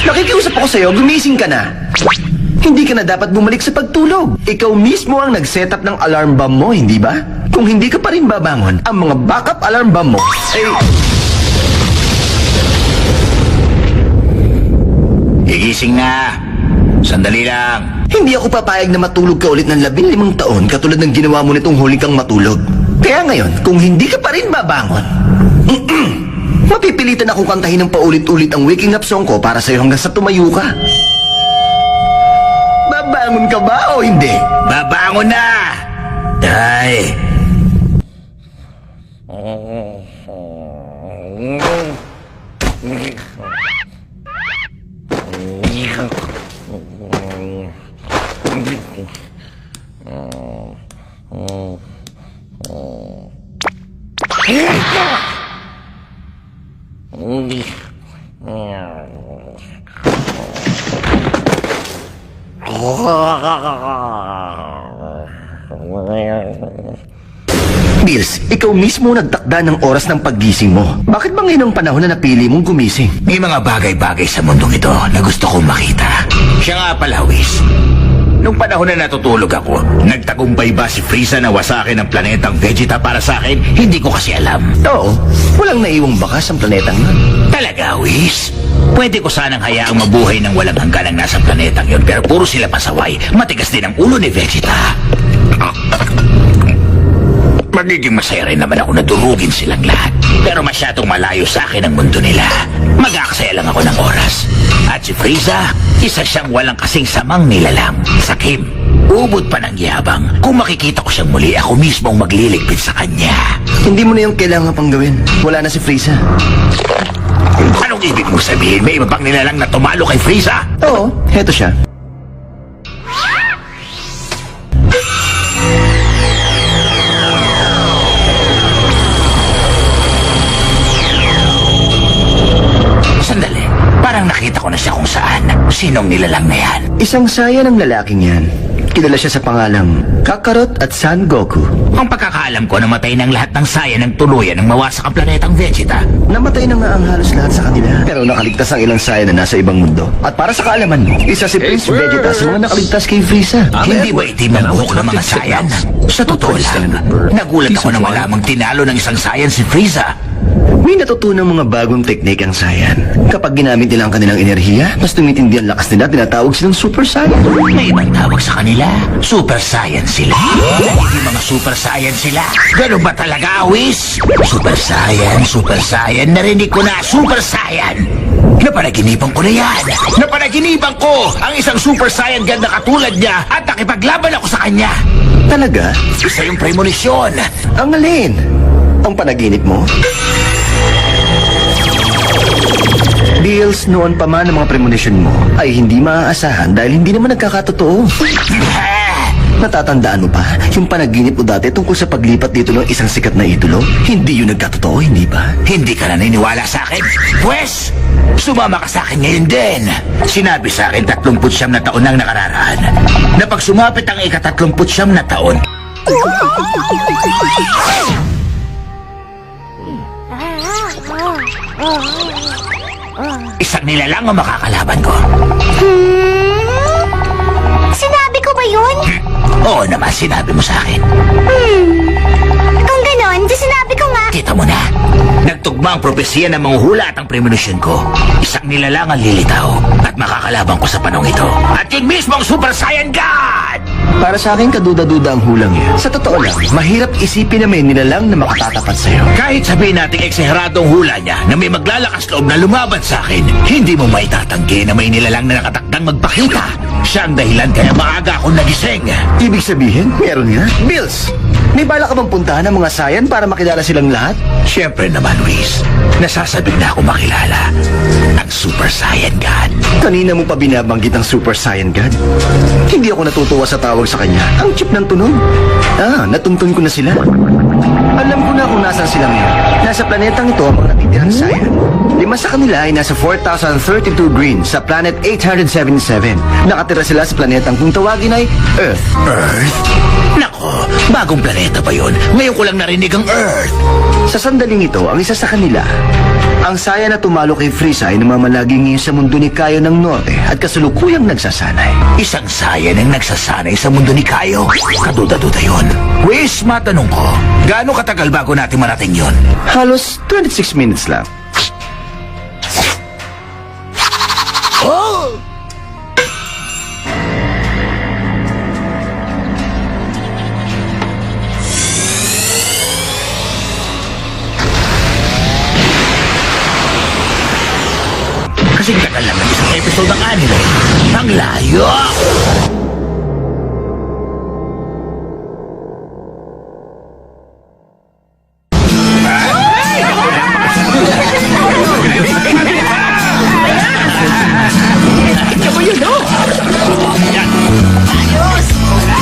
Nakikiusap ako sa'yo, gumising ka na. Hindi ka na dapat bumalik sa pagtulog. Ikaw mismo ang nag-setup ng alarm bomb mo, hindi ba? Kung hindi ka pa rin babangon, ang mga backup alarm bomb mo ay... Gigising na. Sandali lang. Hindi ako papayag na matulog ka ulit ng 15 taon katulad ng ginawa mo nitong huli kang matulog. Kaya ngayon, kung hindi ka pa rin babangon, mapipilitan akong kantahin ng paulit-ulit ang waking up song ko para sa'yo hanggang sa tumayo ka. Babangon ka ba o hindi? Babangon na! Ay! Bills, ikaw mismo nagtakda ng oras ng paggising mo. Bakit ba ngayon ang panahon na napili mong gumising? May mga bagay-bagay sa mundong ito na gusto kong makita. Siya nga pala, Whis. Nung panahon na natutulog ako, nagtagumpay ba si Frieza na wasakin ang planetang Vegeta para sa akin? Hindi ko kasi alam. Oo, walang naiwang bakas ang planetang yun. Talaga, Whis? Pwede ko sanang hayaang mabuhay ng walang hangganang nasa planetang yun, pero puro sila pasaway. Matigas din ang ulo ni Vegeta. Magiging masaya rin naman ako na durugin silang lahat. Pero masyadong malayo sa akin ang mundo nila. Mag-aaksaya lang ako ng oras. At si Frieza, isa siyang walang kasing samang nilalang. Sakim, ubod pa ng yabang. Kung makikita ko siyang muli, ako mismo ang magliligpit sa kanya. Hindi mo na yung kailangan pang gawin. Wala na si Frieza. Anong ibig mo sabihin? May iba bang nilalang na tumalo kay Frieza? Oo, heto siya. Sandali, parang nakita ko na siya kung saan. Sinong nilalang na yan? Isang saya ng lalaking yan. Kilala siya sa pangalang Kakarot at Son Goku. Ang pagkakaalam ko, namatay ng lahat ng saya ng tuluyan ng mawasak ang planetang Vegeta. Namatay na nga ang halos lahat sa kanila. Pero nakaligtas ang ilang saya na nasa ibang mundo. At para sa kaalaman mo, isa si Prince Vegeta sa mga nakaligtas kay Frieza. Hindi ba itim ang buhok ng mga sayan? Sa totoo lang, nagulat ako nang malamang tinalo ng isang sayan si Frieza. May natutunang mga bagong teknik ang Saiyan. Kapag ginamit nila ang kanilang enerhiya, mas tumitindi ang lakas nila, tinatawag silang Super Saiyan. May ibang tawag sa kanila. Super Saiyan sila. Hindi mga Super Saiyan sila. Ganun ba talaga, Whis? Super Saiyan. Narinig ko na, Super Saiyan. Napanaginipan ko na yan. Napanaginipan ko ang isang Super Saiyan God na katulad niya at nakipaglaban ako sa kanya. Talaga? Isa yung premonition. Ang alin? Ang panaginip mo? Bills, noon pa man ang mga premonition mo ay hindi maaasahan dahil hindi naman nagkakatotoo. Natatandaan mo pa yung panaginip mo dati tungkol sa paglipat dito ng isang sikat na idolo? Hindi yun nagkatotoo, hindi ba? Hindi ka naniniwala sa akin? Pwes, sumama ka sa akin ngayon din. Sinabi sa akin 39 na taon nang nakararaan na pag sumapit ang ika-39 na taon, isang nilalang ang makakalaban ko. Sinabi ko ba yun? Oo naman, sinabi mo sa akin. Kung ganon, di sinabi ko nga. Kita mo na, nagtugma ang propesya ng mga hula at ang premonition ko. Isang nilalang ang lilitaw at makakalaban ko sa panong ito. At yun mismo ang Super Saiyan God! Para sa akin, kaduda-duda ang hulang yan. Sa totoo lang, mahirap isipin na may nilalang na makatatapat sa'yo. Kahit sabihin nating ekseheradong hula niya na may maglalakas loob na lumaban sa akin, hindi mo maitatanggi na may nilalang na nakatakdang magpakita. Siya ang dahilan kaya maaga akong nagising. Ibig sabihin, meron nga? Bills, may bala ka bang puntahan ng mga Saiyan para makilala silang lahat? Siyempre naman, Whis. Nasasabik na ako makilala ang Super Saiyan God. Kanina mo pa binabanggit ang Super Saiyan God? Hindi ako natutuwa sa tawag sa kanya. Ang chip ng tunog. Natuntun ko na sila. Alam ko na kung nasan sila ngayon. Nasa planetang ito ang mga natitirang Saiyan. 5 sa kanila ay nasa 4,032 green sa planet 877. Nakatira sila sa planetang kung tawagin ay Earth. Earth? Nako, bagong planeta ba yun? Ngayon ko lang narinig ang Earth. Sa sandaling ito, ang isa sa kanila, ang Saiyan na tumalo kay Frieza ay namamalagi ngayon sa mundo ni Kaio ng Norte at kasulukuyang nagsasanay. Isang Saiyan ang nagsasanay sa mundo ni Kaio. Kaduda-duda yun. Wish, matanong ko, gaano katagal bago natin marating yun? Halos 26 minutes lang. Oh! Kasing tagal lang ng isang episode ng anime. Ang layo!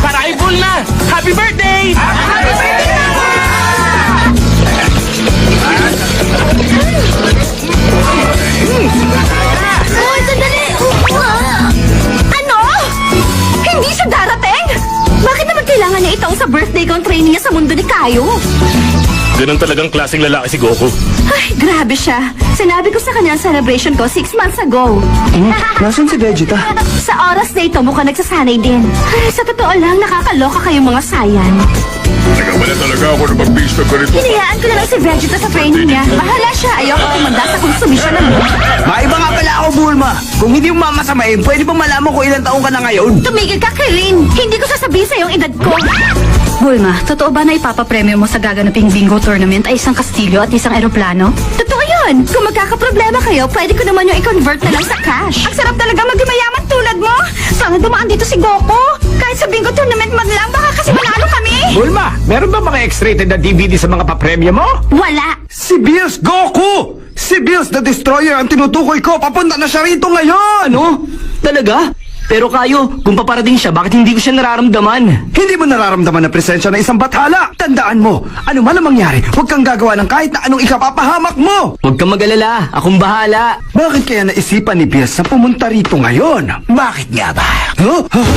Para-ibol na! Happy birthday! Happy birthday! Oh, sandali! Ano? Hindi siya darating? Bakit naman kailangan niya itong sa birthday kong trainee niya sa mundo ni Kaio? Ganun talagang klaseng lalaki si Goku. Ay, grabe siya. Sinabi ko sa kanya ang celebration ko 6 months ago. Nasaan si Vegeta? Sa oras na ito, mukhang nagsasanay din. Ay, sa totoo lang, nakakaloka kayong mga Saiyan. Nagkamali talaga ako na mag-beast na ganito. Hinayaan ko na lang si Vegeta sa training niya. Bahala siya. Ayoko tumanda sa konsumisyon ng mo. Maiba nga pala ako, Bulma. Kung hindi mo mamasamain, pwede ba malaman ko ilang taong ka na ngayon? Tumigil ka, Kirin. Hindi ko sasabihin sa iyong edad ko. Bulma, totoo ba na ipapapremyo mo sa gaganaping bingo tournament ay isang kastilyo at isang eroplano? Totoo yun. Kung magkakaproblema kayo, pwede ko naman yung i-convert na lang sa cash. Ang sarap talaga maging mayaman tulad mo. Sana dumaan dito si Goku. Kahit sa bingo tournament man lang, baka kasi manalo kami. Bulma, meron ba mga X-rated na DVD sa mga papremyo mo? Wala. Si Bills Goku! Si Bills the Destroyer ang tinutukoy ko. Papunta na siya rito ngayon! Ano? Talaga? Pero Kayo, kung paparating siya, bakit hindi ko siya nararamdaman? Hindi mo nararamdaman ang presensya ng isang bathala. Tandaan mo, ano man ang mangyari, huwag kang gagawa ng kahit na anong ikapapahamak mo. Huwag kang mag-alala, akong bahala. Bakit kaya naisipan ni Bills na pumunta rito ngayon? Bakit nga ba? Huh? Huh?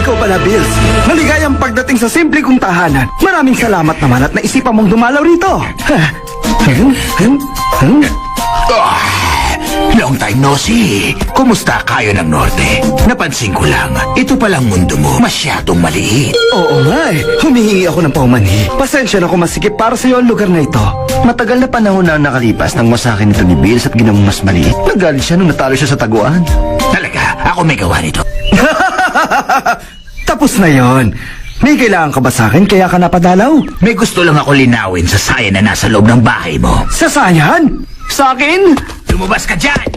Ikaw pala, Bills. Maligayang pagdating sa simple kong tahanan. Maraming salamat naman at naisipan mong dumalaw rito. Long time no see. Kumusta kayo ng Norte? Napansin ko lang, ito palang mundo mo masyadong maliit. Oo nga eh. Humihingi ako ng paumanhi. Pasensya na kung masikip para sa iyo ang lugar na ito. Matagal na panahon na ang nakalipas nang masakin ito ni Bills at ginawang mas maliit. Nagalit siya nung natalo siya sa taguan. Talaga, ako may gawa nito. Tapos na yon. May kailangan ka ba sa akin kaya ka napadalaw? May gusto lang ako linawin sa sayan na nasa loob ng bahay mo. Sa sayan? Sa akin? Lumabas ka dyan!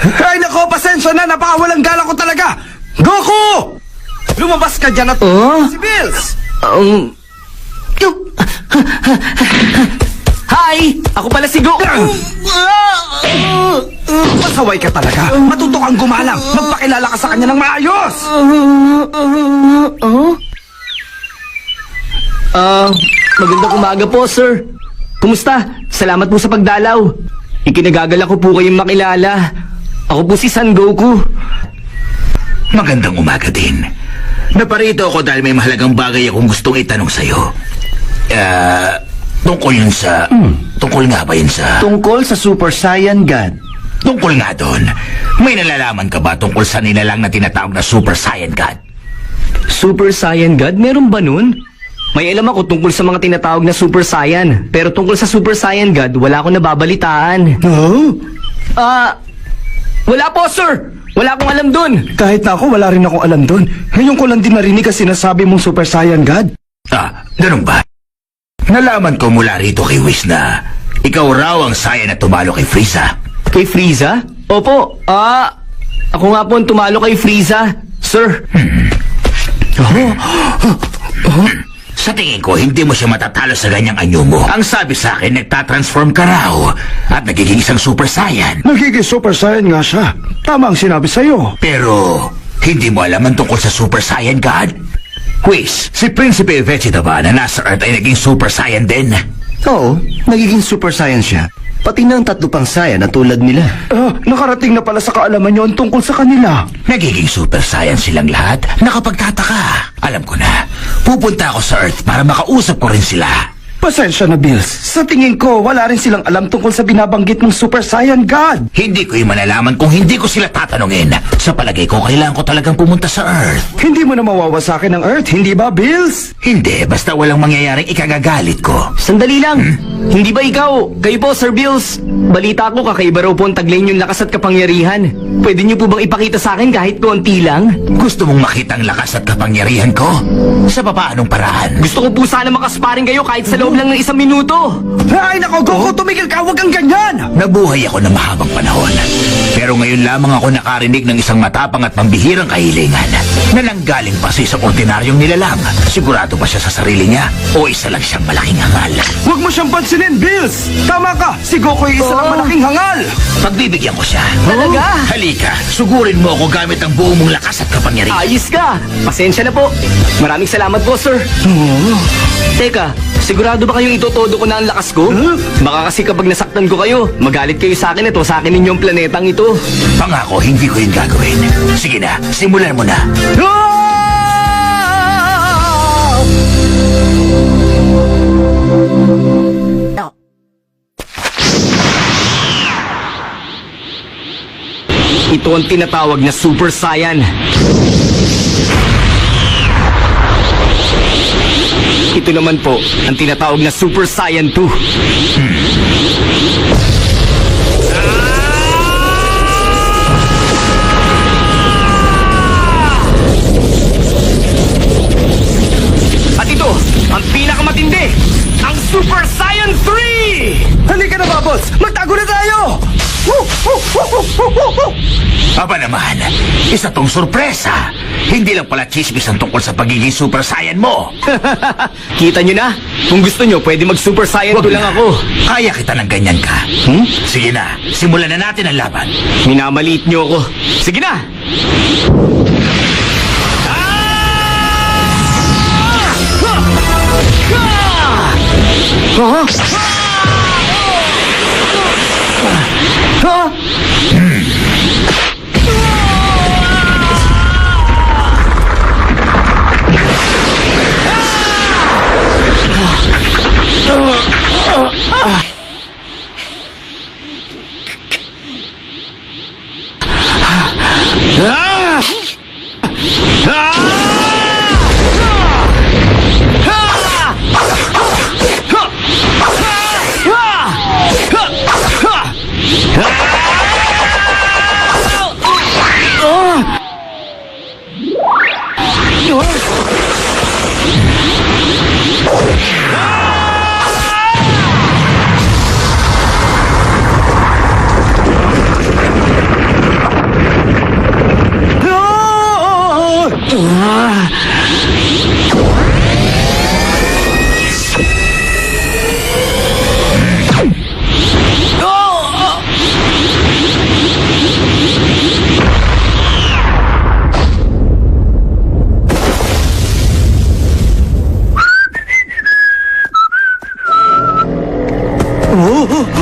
Ay nako, pasensya na. Napakawalang gala ko talaga. Goku! Lumabas ka dyan at... Si Bills! Hi! Ako pala si Goku! Pasaway ka talaga. Matuto kang gumalang. Magpakilala ka sa kanya ng maayos. Magandang umaga po, sir. Kumusta? Salamat po sa pagdalaw. Ikinagagala ko po kayong makilala. Ako po si Son Goku. Magandang umaga din. Naparito ako dahil may mahalagang bagay akong gustong itanong sa'yo. Tungkol yun sa... Tungkol nga ba yun sa... Tungkol sa Super Saiyan God. Tungkol nga doon. May nalalaman ka ba tungkol sa nilalang na tinatawag na Super Saiyan God? Super Saiyan God? Meron ba nun? May alam ako tungkol sa mga tinatawag na Super Saiyan. Pero tungkol sa Super Saiyan God, wala akong nababalitaan. Oh? Wala po, sir! Wala akong alam dun! Kahit na ako, wala rin akong alam doon. Ngayon ko lang din narinig ang sinasabi mong Super Saiyan God. Ganun ba? Nalaman ko mula rito kay Whis na ikaw raw ang Saiyan na tumalo kay Frieza. Kay Frieza? Opo, ako nga po ang tumalo kay Frieza, sir. Sa tingin ko, hindi mo siya matatalo sa ganyang anyo mo. Ang sabi sa akin, nagtatransform ka raw at nagiging isang Super Saiyan. Nagiging Super Saiyan nga siya. Tama ang sinabi sa'yo. Pero, hindi mo alam ang tungkol sa Super Saiyan God? Quiz, si Prinsipe Vegeta ba na nasa Earth ay naging Super Saiyan din? Oo, nagiging super saiyan siya. Pati na ang 3 pang saiyan na tulad nila. Nakarating na pala sa kaalaman niyo ang tungkol sa kanila. Nagiging Super Saiyan silang lahat? Nakapagtataka. Alam ko na, pupunta ako sa Earth para makausap ko rin sila. Pasensya na, Bills. Sa tingin ko, wala rin silang alam tungkol sa binabanggit mong Super Saiyan God. Hindi ko yung malalaman kung hindi ko sila tatanungin. Sa palagay ko, kailangan ko talagang pumunta sa Earth. Hindi mo na mawawasakin ang Earth, hindi ba, Bills? Hindi, basta walang mangyayaring ikagagalit ko. Sandali lang. Hindi ba ikaw? Kayo po, Sir Bills. Balita ko kakaiba raw po ang taglay niyong lakas at kapangyarihan. Pwede niyo po bang ipakita sa akin kahit konti lang? Gusto mong makita ang lakas at kapangyarihan ko? Sa papaanong paraan? Gusto ko po sana makasparing kayo kahit sa loob lang ng 1 minuto. Ay, nako, Goku, tumigil ka, huwag kang ganyan! Nabuhay ako ng mahabang panahon. Pero ngayon lamang ako nakarinig ng isang matapang at pambihirang kahilingan na nanggaling pa sa isang ordinaryong nilalang. Sigurado ba siya sa sarili niya o isa lang siyang malaking hangal? Huwag mo siyang pansinin, Bills! Tama ka, si Goku ay isa lang malaking hangal! Pagbibigyan ko siya. Talaga? Halika, sugurin mo ako gamit ang buong mong lakas at kapangyarihan. Ayos ka! Pasensya na po. Maraming salamat po, sir. Teka, sigurado ba kayong itotodo ko na ang lakas ko? Baka kasi kapag nasaktan ko kayo, magalit kayo sa akin at sa akin ninyong planetang ito. Pangako, hindi ko yun gagawin. Sige na, simulan mo na. Ito ang tinatawag na Super Saiyan. Ito naman po ang tinatawag na Super Saiyan 2. At ito, ang pinakamatindi, ang Super Saiyan 3! Halika na, Bubbles! Magtago na tayo! Aba naman, isa tong sorpresa. Hindi lang pala chismis ang tungkol sa pagiging Super Saiyan mo. Kita nyo na? Kung gusto nyo, pwede mag-Super Saiyan 2 lang ako. Kaya kita ng ganyan ka. Sige na, simulan na natin ang laban. Minamaliit nyo ako. Sige na!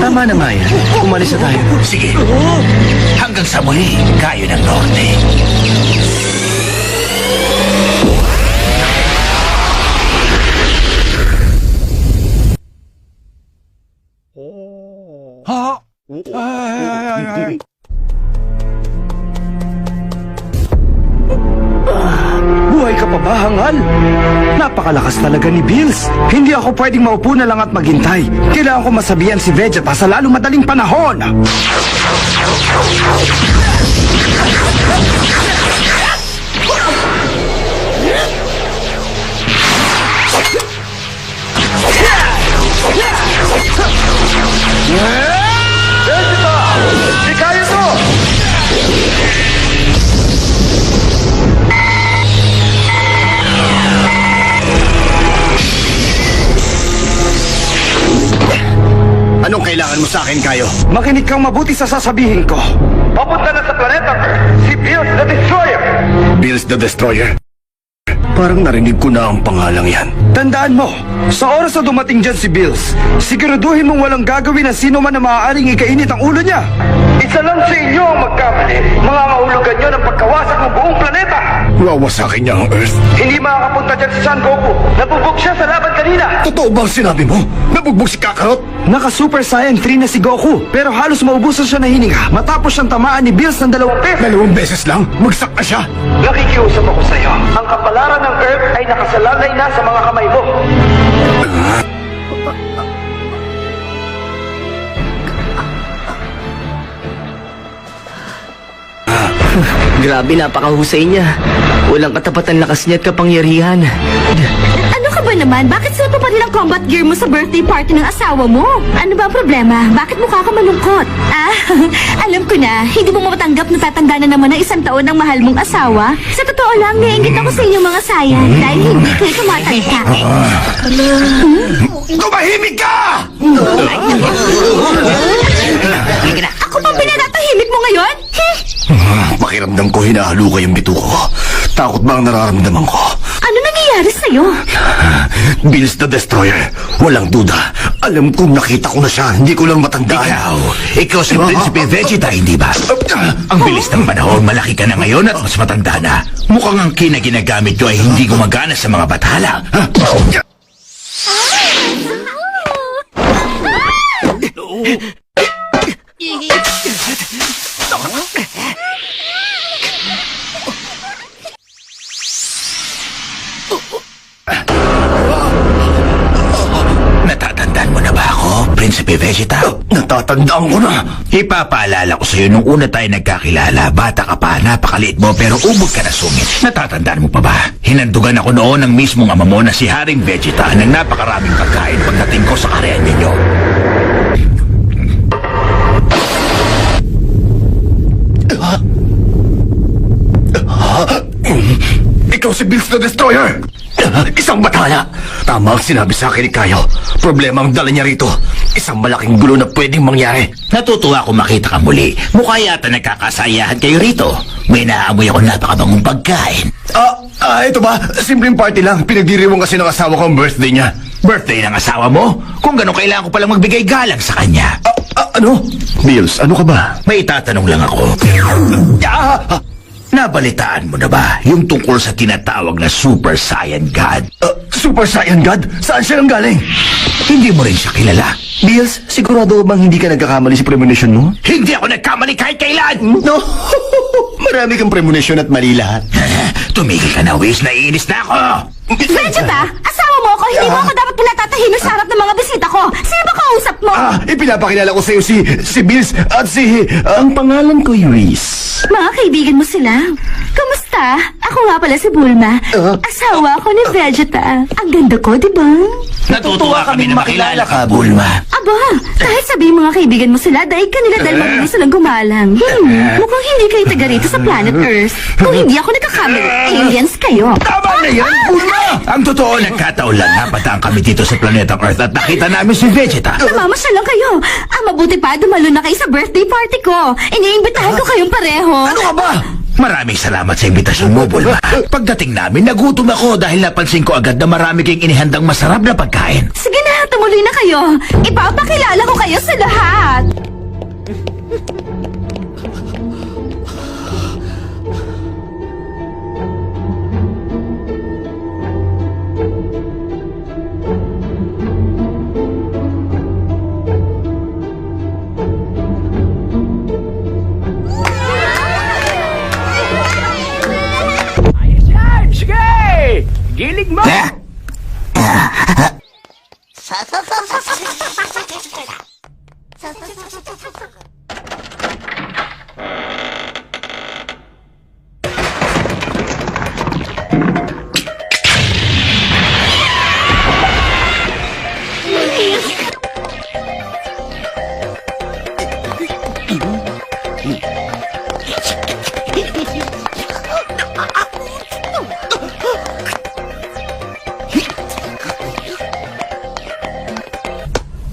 Tama na nga yan. Umalis na tayo. Sige, hanggang sa muli, kayo ng norte. Buhay ka pa ba, hangal? Napakalakas talaga ni Bills. Hindi ako pwedeng maupo na lang at maghintay. Kailangan ko masabihan si Vegeta sa lalong madaling panahon. Vegeta! Di kaya to! Anong kailangan mo sa akin, Kayo? Makinig kang mabuti sa sasabihin ko. Papunta na sa planeta Earth si Bills the Destroyer. Bills the Destroyer? Parang narinig ko na ang pangalang yan. Tandaan mo, sa oras na dumating dyan si Bills, siguraduhin mong walang gagawin ng sino man na maaaring ikainit ang ulo niya. Isa lang sa inyo ang magkamali. Mga mahulugan nyo ng pagkawasak ng buong planeta. Wawasakin niya ang Earth. Hindi makakapunta dyan si Son Goku. Nabubog siya sa laban kanina. Totoo ba ang sinabi mo? Nabugbog si Kakarot? Naka-Super Saiyan 3 na si Goku, pero halos maubusan siya ng hininga matapos siyang tamaan ni Bills ng 2 beses. 2 beses lang? Magsak na siya. Nakikiusap ako sa iyo. Ang kapalaran ng Earth ay nakasalalay na sa mga kamay mo. Grabe, napakahusay niya. Walang katapatan lakas niya at kapangyarihan. Ano ka ba naman? Bakit suot mo pa rin ang combat gear mo sa birthday party ng asawa mo? Ano ba ang problema? Bakit mukha ka malungkot? Ah, alam ko na. Hindi mo matanggap na tatanda na naman ng 1 taon ng mahal mong asawa. Sa totoo lang, naiingit ako sa inyong mga sayan dahil hindi kayo tumatanda. Tumahimik ka! Ako pa pinanatahimik mo ngayon? Pakiramdam ko hinahalo kayong bito ko. Takot ba ang nararamdaman ko? Ano nangyayari sa'yo? Bills the Destroyer. Walang duda. Alam kong nakita ko na siya. Hindi ko lang matandaan. Ikaw si Prinsipe Vegeta, hindi ba? Ang bilis ng panahon, malaki ka na ngayon at mas matanda na. Mukhang ang kinaginagamit nyo ay hindi gumagana sa mga bathala. Natatandaan mo na ba ako, Prinsipe Vegeta? Natatandaan ko na. Ipapaalala ko sa'yo nung una tayo nagkakilala. Bata ka pa, napakaliit mo, pero ubod ka na sungit. Natatandaan mo pa ba? Hinandugan ako noon ng mismong ama mo na si Haring Vegeta ng napakaraming pagkain pagdating ko sa karyan ninyo. Ikaw si Bills the Destroyer. Isang batala. Tama ang sinabi sa akin ni Kayo. Problema ang dala niya rito. Isang malaking gulo na pwedeng mangyari. Natutuwa akong makita ka muli. Mukha yata nagkakasayahan kayo rito. May naaamoy ako napakabangong pagkain. Ito ba? Simpleng party lang. Pinagdiriwang kasi ng asawa ko ang birthday niya. Birthday ng asawa mo? Kung gano'n kailangan ko palang magbigay galang sa kanya. Ano? Bills, ano ka ba? May itatanong lang ako. Nabalitaan mo na ba yung tungkol sa tinatawag na Super Saiyan God? Super Saiyan God? Saan siya nang galing? Hindi mo rin siya kilala. Bills, sigurado bang hindi ka nagkakamali sa premonition mo? Hindi ako nagkamali kahit kailan! No! Marami kang premonition at mali lahat. Tumigil ka na, Whis. Naiinis na ako! Vegeta, asawa mo ako. Hindi mo ako dapat pinatatahimik sa harap ng mga bisita ko. Sino ba kausap mo? Ipinapakilala ko sa iyo si Bills at si... ang pangalan ko, Whis. Mga kaibigan mo sila. Kamusta? Ako nga pala si Bulma. Asawa ko ni Vegeta. Ang ganda ko, di ba? Natutuwa kami na makilala ka, Bulma. Aba, kahit sabihin mga kaibigan mo sila, daig kanila dahil marunong silang gumalang. Mukhang hindi kayo taga rito sa planet Earth. Kung hindi ako nagkakamali, aliens kayo. Tama na yan, Bulma! Ang totoo, nagkataon lang napadaan kami dito sa planetang Earth at nakita namin si Vegeta. Namamasyal lang kayo. Mabuti pa, dumalo na kayo sa birthday party ko. Iniimbitahan ko kayong pareho. Ano ka ba? Maraming salamat sa imbitasyon mo, Bulma. Pagdating namin, nagutom ako dahil napansin ko agad na marami kayong inihandang masarap na pagkain. Sige na, tumuloy na kayo. Ipapakilala ko kayo sa lahat.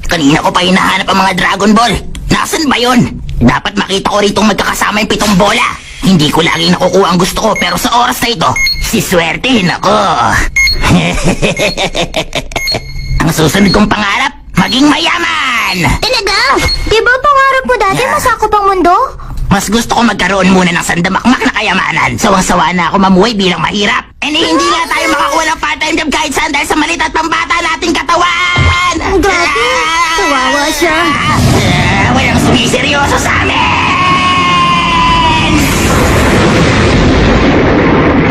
Kanina ko pa hinahanap ang mga Dragon Ball. Nasaan ba yun? Dapat makita ko rito magkakasama yung 7 bola. Hindi ko laging nakukuha ang gusto ko, pero sa oras na ito, siswertehin ako. Ang susunod kong pangarap, maging mayaman. Talaga? Di ba pangarap mo dati masakop ang mundo? Mas gusto ko magkaroon muna ng sandamakmak na kayamanan. Sawang-sawa na ako mamuhay bilang mahirap. Hindi nga tayo makakuha ng part-time job kahit saan dahil sa maliit at pambata nating katawan. Grabe, kawawa siya. Walang sumiseryoso sa amin.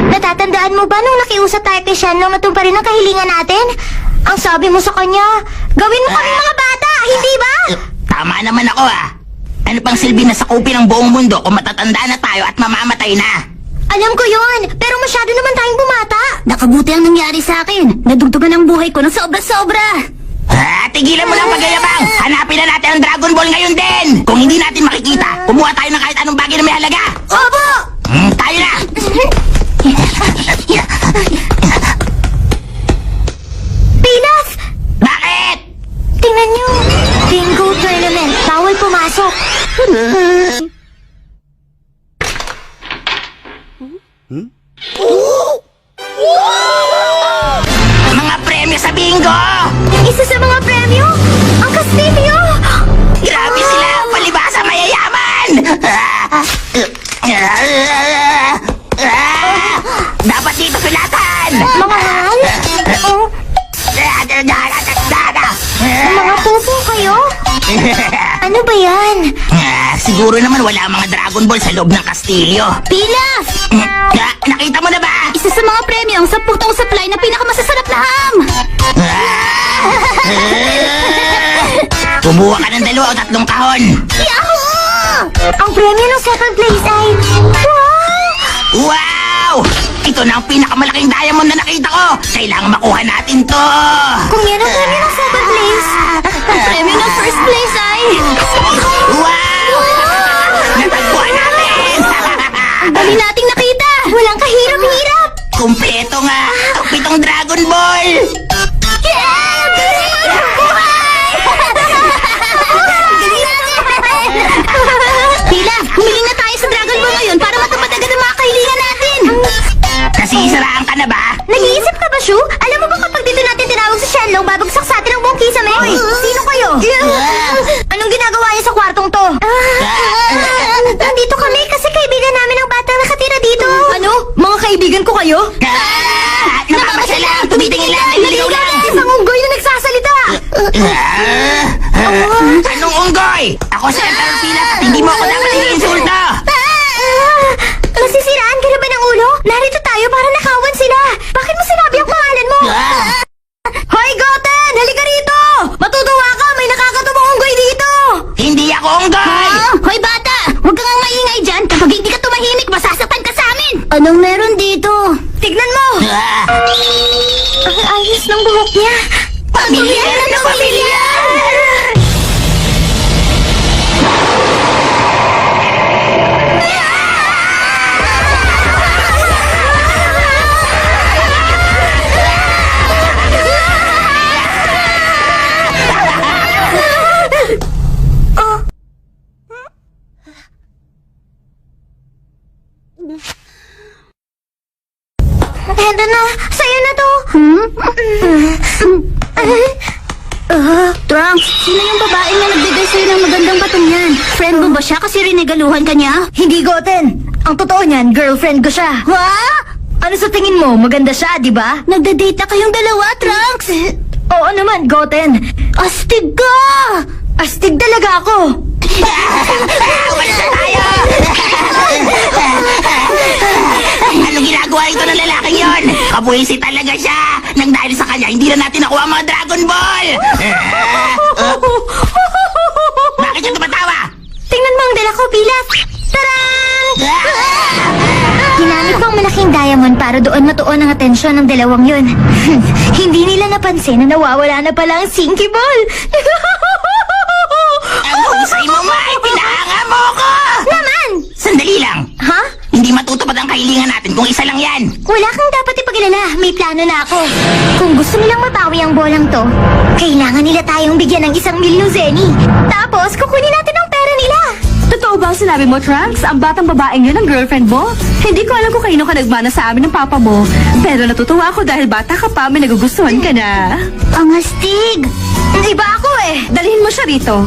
Natatandaan mo ba nung nakiusap tayo kay Sean nung natumparin ang kahilingan natin? Ang sabi mo sa kanya, gawin mo kami mga bata, hindi ba? Tama naman ako Ano pang silbi na sakupin ang buong mundo kung matatanda na tayo at mamamatay na? Alam ko yon, pero masyado naman tayong bumata. Nakabuti ang nangyari sa akin. Nadugtugan ang buhay ko ng sobra-sobra. Tigilan mo lang pagyayabang! Hanapin na natin ang Dragon Ball ngayon din! Kung hindi natin makikita, kumuha tayo ng kahit anong bagay na may halaga! Opo! Tayo na! Pilaf! Bakit? Tingnan nyo! Bingo tournament, bawal pumasok. Mga premyo sa bingo! Isa sa mga premyo, ang kastilyo! Grabe sila! Palibasa mayayaman! Dapat dito sulatan! Mga hal? Mga pupo kayo? Ano ba yan? Siguro naman wala mga Dragon Ball sa loob ng kastilyo. Pilaf! Nakita mo na ba? Isa sa mga premyo ang 10 supply na pinakamasasarap na ham. Kumuha ka ng 2 o 3 kahon. Yahoo! Ang premyo ng second place ay... Wow! Wow! Ito na ang pinakamalaking diamond na nakita ko. Kailangan makuha natin to. Kung yan ang premyo ng second place, Ang premyo ng first place ay... Wow! Natagpuan natin! Dali nating nakita. walang kahirap-hirap! Kumpleto nga! Ang 7 Dragon Ball! Tila, humiling na tayo sa Dragon Ball ngayon para matupad agad ang mga kahilingan natin. Nasisiraan ka na ba? Nag-iisip ka ba, Shu? Alam mo ba kapag dito natin tinawag sa Shenlong, babagsak sa atin ang buong kisame? Hoy, sino kayo? Anong ginagawa niya sa kwartong to? Nandito kami kasi kaibigan namin ang batang nakatira dito. Ano? Mga kaibigan ko kayo? Napapasya lang! Tumitingin lang! Naliligaw lang! Isang unggoy na nagsasalita. Anong unggoy? Ako si Emperor Pilaf at hindi mo ako dapat iniinsulto! Masisiraan ka na ba ng ulo? Narito tayo para nakawan sila. Bakit mo sinabi ang pangalan mo? Hoy, Goten! Halika rito! Matutuwa ka! May nakakatumong unggoy dito! Hindi ako unggoy! Hoy bata! Huwag kang ang maingay dyan. Kapag hindi ka tumahimik, masasaktan ka sa amin. Anong meron dito? Tignan mo! Ang ayos ng buhok niya! Pamilyar na pamilyar! Eto na! Sa'yo na to! Trunks, sino yung babae na nagbigay sa'yo ng magandang batong yan? Friend mo ba siya kasi rinegaluhan ka niya? Hindi, Goten! Ang totoo niyan, girlfriend ko siya! Ha? Ano sa tingin mo? Maganda siya, di ba? Nagdadate na kayong dalawa, Trunks? Oo naman, Goten! Astig ka! Astig talaga ako! Umalis na tayo! Anong ginagawa ito ng lalaking yon? Kabuisi talaga siya! Nang dahil sa kanya, hindi na natin nakuha ang mga Dragon Ball! Bakit siya tumatawa? Tingnan mo ang dala ko, Pilaf! Tarang! Ginamit ko ang malaking diamond para doon matuon ang atensyon ng dalawang yun. Hindi nila napansin na nawawala na pala ang Sinky Ball! Ang husay mo, Mike! Pinahanga mo ko! Naman! Sandali lang! Ha? Hindi matutupad ang kahilingan natin kung isa lang yan! Wala kang dapat ipag-alala. May plano na ako. Kung gusto nilang mapawi ang bolang to, kailangan nila tayong bigyan ng 1,000,000 Zenny. Tapos, kukunin natin ang pera nila. Totoo ba? sinabi mo, Trunks? Ang batang babaeng yun ang girlfriend mo? Hindi ko alam kung kanino ka nagmana sa amin ng papa mo. Pero natutuwa ako dahil bata ka pa, may nagugustuhan ka na. Ang astig! Iba ako eh. Dalhin mo siya rito.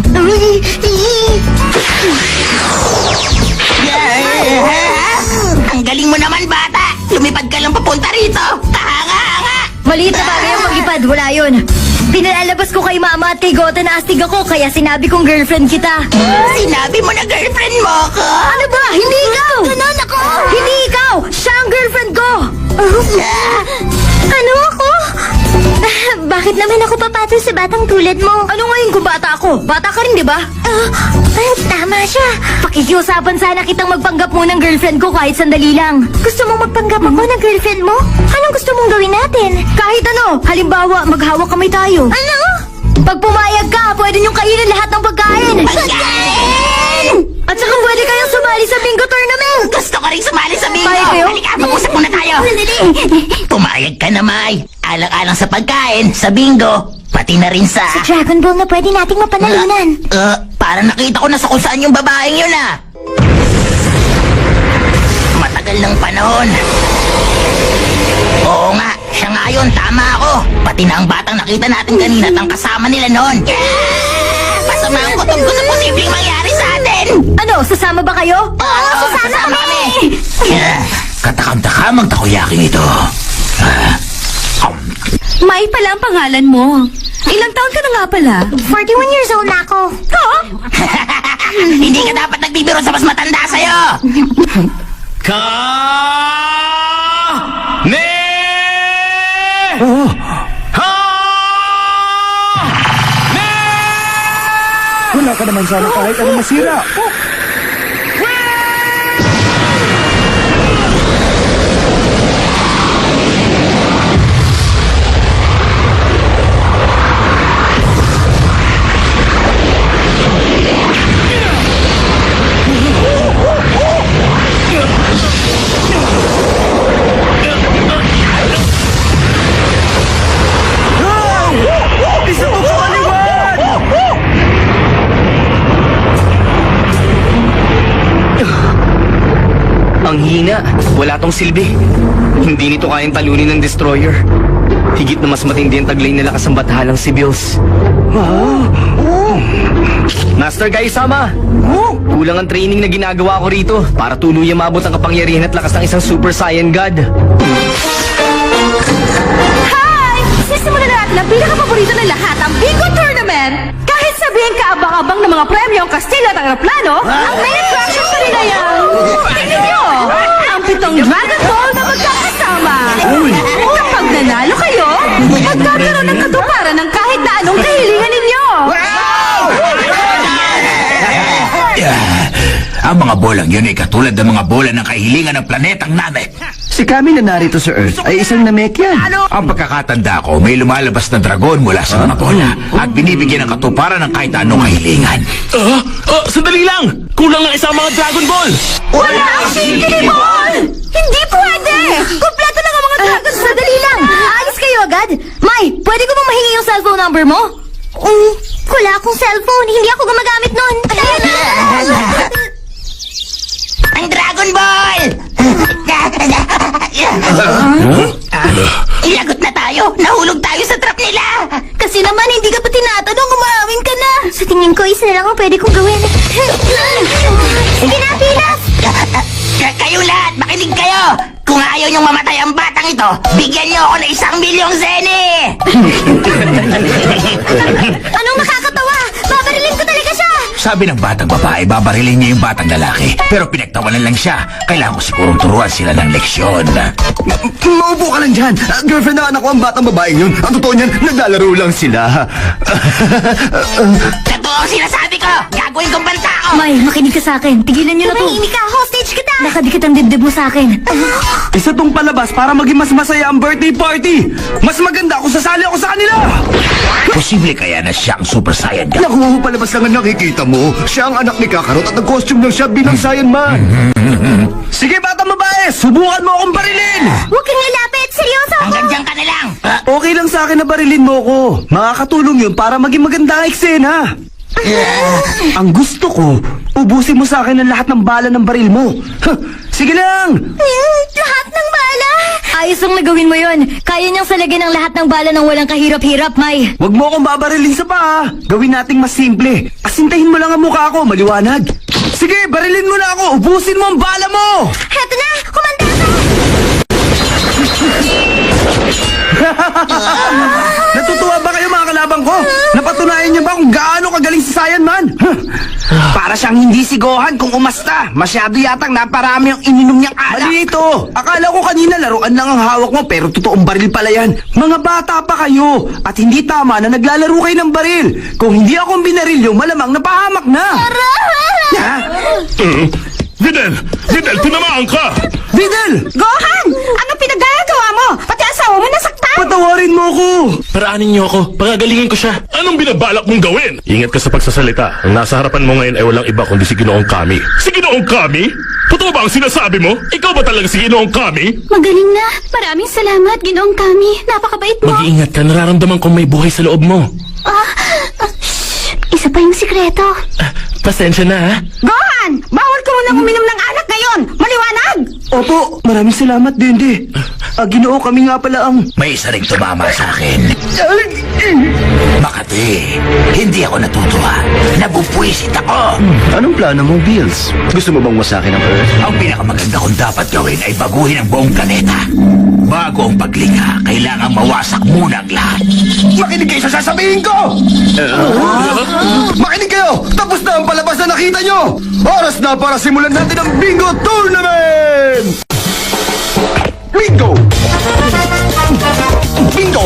Ang galing mo naman, bata! Lumipad ka lang papunta rito! Kahanga-hanga! Maliit na bagay ang pag-ipad, wala yun. Pinalalabas ko kay mama at kay Goten na astig ako, kaya sinabi kong girlfriend kita. Sinabi mo na girlfriend mo ako! Ano ba? Hindi ikaw! Ganon ako! Hindi ikaw! Siya ang girlfriend ko! Ano ako? Bakit naman ako papatol sa batang tulad mo? Ano ngayon kung bata ako? Bata ka rin, di ba? Tama siya. Pakikiusapan sana kitang magpanggap mo ng girlfriend ko kahit sandali lang. Gusto mong magpanggap ako ng girlfriend mo? Anong gusto mong gawin natin? Kahit ano. Halimbawa, maghawak kamay tayo. Ano? Pag pumayag ka, pwede niyong kainin lahat ng pagkain. At saka pwede kayong sumali sa bingo tournament. Gusto ko rin sumali sa bingo! Tayo kayo? Halika, mag-usap muna tayo! Pumayag ka na, May! Alang-alang sa pagkain, sa bingo, pati na rin sa... Dragon Ball na pwede nating mapanalunan. Parang nakita ko na sa kung saan yung babaeng yun, ah! Matagal ng panahon. Oo nga, siya nga yun, tama ako. Pati na ang batang nakita natin kanina at ang kasama nila noon. Masama ang kutob ko sa posibleng mangyari sa atin! Ano, sasama ba kayo? Oo, sasama kami! Katakam-takam ang takoyaking ito. May pala ang pangalan mo. Ilang taon ka na nga pala? 41 years old na ako. Hindi ka dapat nagbibiro sa mas matanda sa'yo! Wala ka naman sana kahit ano masira. Isa to sa kaliwan! Ang hina. Wala tong silbi. Hindi nito kayang talunin ng destroyer. Higit na mas matindi ang taglay na lakas ng batahalang si Bills. Master Gaisama! Kulang ang training na ginagawa ko rito para tuluyang maabot ang kapangyarihan at lakas ng isang Super Saiyan God. Hi! Sisimulan na natin ang pinaka-paborito ng lahat, ang Bingo Tournament! Kahit sabihin ka-abang-abang ng mga premyo ang Kastilyo at ang aeroplano, ang main attraction pa rin ay ang... Tingnan nyo! Ang 7 Dragon Ball na magkakasama! Kapag nanalo kayo, magkakaroon ng katuparan ng kahit na anong kahilingan ninyo! Ang mga bolang yun ay katulad ng mga bola ng kahilingan ng planetang Namek. Si Kami na narito sa Earth ay isang Namek yan. Ang pagkakatanda ko, may lumalabas na dragon mula sa mga bola at binibigyan ng katuparan ng kahit anong kahilingan. Sandali lang! Kulang ng isang mga Dragon Ball! Wala ang Shiggy Ball! Hindi pwede! Kompleto lang ang mga dragons sa dali lang! Aalis kayo agad? May, pwede ko bang mahingi yung cellphone number mo? Wala akong cellphone. Hindi ako gumagamit nun. Ang Dragon Ball! Ilagot na tayo! Nahulog tayo sa trap nila! Kasi naman, hindi ka pa tinatanong, umawin ka na. Sa tingin ko, isa na lang ang pwede kong gawin. Sige na, Pilas! Kayong lahat, makinig kayo! Kung ayaw niyong mamatay ang batang ito, bigyan niyo ako ng 1 milyong zeni! Anong nakakatawa? Babarilin ko talaga siya! Sabi ng batang babae, babarilin niya yung batang lalaki. Pero pinagtawanan lang siya. Kailangan ko sigurong turuan sila ng leksyon. Maupo ka lang dyan. Girlfriend na anak ko ang batang babaeng yun. Ang totoo niyan, naglalaro lang sila. Totoo ang sinasabi ko! Gagawin kong banta ko! May, makinig ka sa akin. Tigilan niyo na to. Tumahimik ka, hostage kita! Nakadikit ang dibdib mo sa akin. Isa tong palabas para maging mas masaya ang birthday party. Mas maganda kung sasali ako sa kanila. Posible kaya na siya ang Super Saiyan God? Naku, palabas lang ang nakikita mo. Siya ang anak ni Kakarot at nag-costume lang siya bilang Saiyan Man. Sige, batang babae, subukan mo akong barilin. Huwag kang lalapit! Seryoso ako! Hanggang dyan ka na lang! Okay lang sa akin na barilin mo ko. Makakatulong yun para maging maganda ang eksena. Ang gusto ko, ubusin mo sa akin ang lahat ng bala ng baril mo. Huh, sige lang! Lahat ng bala! Ayos ang nagawin mo yun. Kaya niyang salagin ang lahat ng bala ng walang kahirap-hirap, May. Huwag mo akong babarilin sa paa. Gawin nating mas simple. Asintahin mo lang ang mukha ko, maliwanag. Sige, barilin mo na ako. Ubusin mo ang bala mo! Heto na! Kumanda ka! Natutuwa ba kayo mga kalabang ko? Napatunayan niyo ba kung gaano kagaling si Saiyan Man? Para siyang hindi si Gohan kung umasta. Masyado yatang naparami ang ininom niyang alak. Mali ito. Akala ko kanina laruan lang ang hawak mo pero totoong baril pala yan. Mga bata pa kayo at hindi tama na naglalaro kayo ng baril. Kung hindi akong binarilyo, malamang napahamak na. Ha? Videl! Videl, tinamaan ka! Videl! Gohan! Ano pinagagawa mo? Pati asawa mo nasaktan! Patawarin mo ko! Paraanin niyo ako. Pagagalingin ko siya. Anong binabalak mong gawin? Ingat ka sa pagsasalita. Ang nasa harapan mo ngayon ay walang iba kundi si Ginoong Kami. Si Ginoong Kami? Totoo ba ang sinasabi mo? Ikaw ba talaga si Ginoong Kami? Magaling na. Maraming salamat, Ginoong Kami. Napakabait mo. Mag-iingat ka. Nararamdaman kong may buhay sa loob mo. Isa pa yung sikreto. Pasensya na, ha? Gohan! Bawal ka munang uminom ng alak ngayon! Maliwanag! Opo, maraming salamat, Dende. Ginoo, kami nga pala ang... May isa ring tumama sa akin. Makati, hindi ako natutuwa. Nabupwisit ako. Anong plano mo, Bills? Gusto mo bang wasakin ang Earth? Ang pinakamaganda kong dapat gawin ay baguhin ang buong planeta. Bago ang paglinga, kailangang mawasak muna ang lahat. Makinig kayo sa sasabihin ko! Makinig kayo! Tapos na ang palabas na nakita nyo! Oras na para simulan natin ang Bingo Tournament! Bingo! Bingo!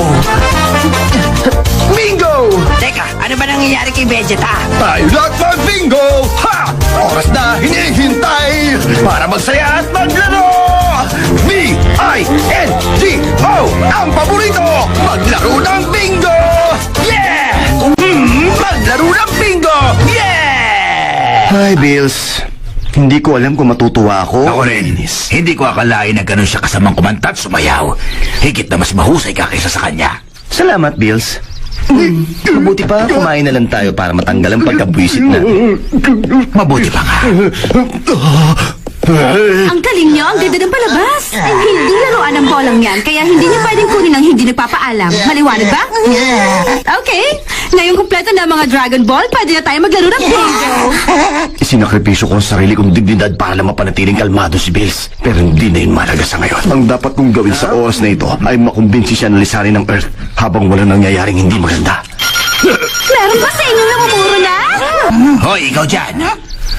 Bingo! Teka, ano ba nangyayari kay Vegeta? Tayo lahat mag-bingo! Ha! Oras na hinihintay para magsaya at maglaro! B-I-N-G-O! Ang paborito! Maglaro ng bingo! Yeah! Maglaro ng bingo! Yeah! Hi, Bills. Hindi ko alam kung matutuwa ako. Ako rin. Hindi ko akalain na ganun siya kasamang kumanta at sumayaw. Higit na mas mahusay ka kaysa sa kanya. Salamat, Bills. Mabuti pa, kumain na lang tayo para matanggal ang pagkabwisit natin. Mabuti pa nga. Ang galing niyo, ang ganda ng palabas. Hindi laruan ng bolang yan, kaya hindi niyo pwedeng kunin ang hindi nagpapaalam. Maliwanag ba? Okay. Ngayong kumpleto na ang mga Dragon Ball, pwede na tayo maglaro ng bingo. Isinakripisyo ko ang sarili kong dignidad para na mapanatiling kalmado si Bills. Pero hindi na yun mahalaga sa ngayon. Ang dapat kong gawin sa oras na ito ay makumbinsi siya na lisanin ng Earth habang walang nangyayaring hindi maganda. Meron ba sa inyo namumuro na? Hoy, ikaw dyan.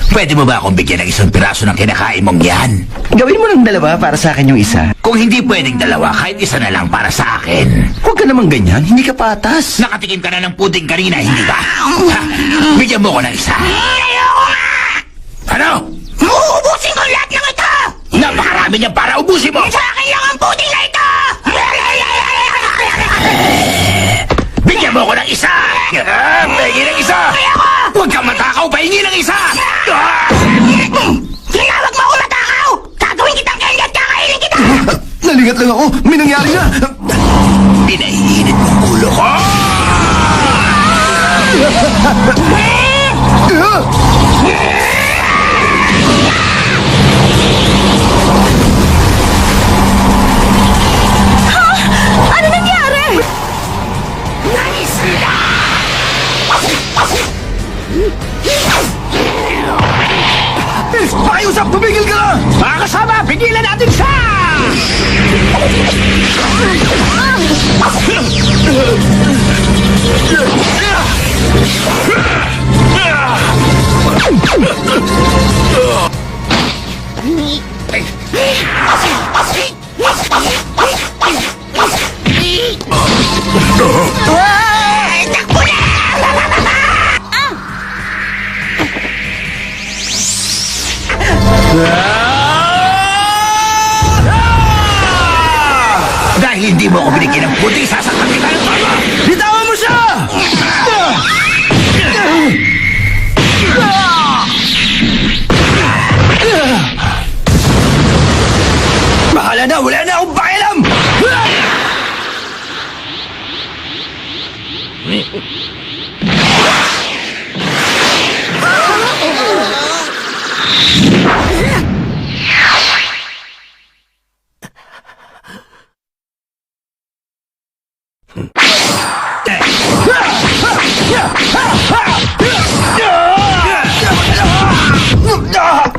Pwede mo ba akong bigyan ng isang piraso ng kinakain mong yan? Gawin mo ng dalawa para sa akin yung isa. Kung hindi pwedeng dalawa, kahit isa na lang para sa akin. Huwag ka naman ganyan, hindi ka patas. Nakatikim ka na ng pudding kanina, hindi ba? Ha? Bigyan mo ko ng isa. Ano? Uubusin ko lahat ng ito! Napakarami niya para ubusin mo! Sa akin lang ang pudding na ito! Bigyan mo ko ng isa! Pahingi ng isa! Huwag kang matakaw, pahingi ng isa! Tinawag mo ako matakaw! Gagawin kitang candy at kakainin kita! Nalingat lang ako, may nangyari na. Pinahihinit mo ang ulo ko! Ano nangyari? Pakiusap, tumigil ka na! Mga kasama, pigilan natin siya! Takbo na! Dahil hindi mo ako binigyan ng puting, sasaktan kita ng todo! Bitawan mo siya! Bahala na, wala na akong pakialam!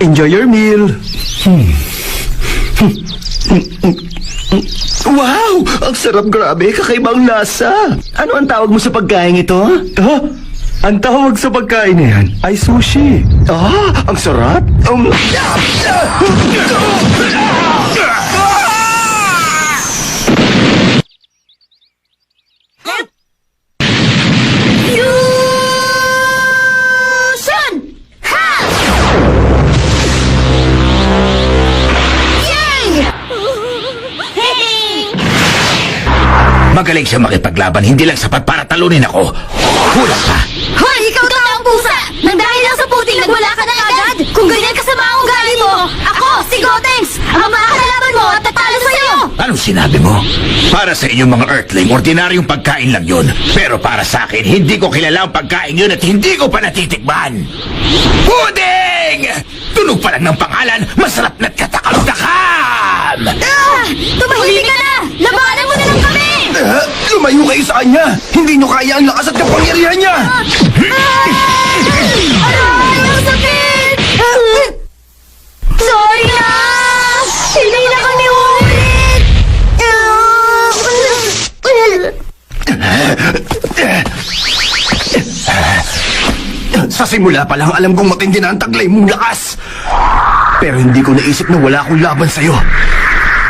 Enjoy your meal. Wow! Ang sarap, grabe. Kakaibang lasa. Ano ang tawag mo sa pagkain ito? Ha? Ang tawag sa pagkain na yan ay sushi. Ang sarap. Fusion! Ha! Yay! Hey! Magaling siya makipaglaban, hindi lang sapat para talunin ako. Kulang pa. Hoy, ikaw na ang pusa! Nang dahil lang sa puting nagwala ka na agad! Kung ganyan ka sa mga ugali mo, ako, si Gotenks, ang makakalaban mo at tatalo sa'yo! Anong sinabi mo? Para sa inyong mga Earthling, ordinaryong pagkain lang yun. Pero para sa akin, hindi ko kilala ang pagkain yun at hindi ko pa natitikman. Puding! Tunog pa lang ng pangalan, masarap na't katakam-takam! Tumahimik ka na! Labanan mo na lang kami! Lumayo kayo sa kanya! Hindi nyo kaya ang lakas at kapangyarihan niya! Aray! Ang sakit! Sorry na! Hindi na kami uulit! Sa simula pa lang alam kong matindi na ang taglay mong lakas. Pero hindi ko naisip na wala akong laban sa'yo.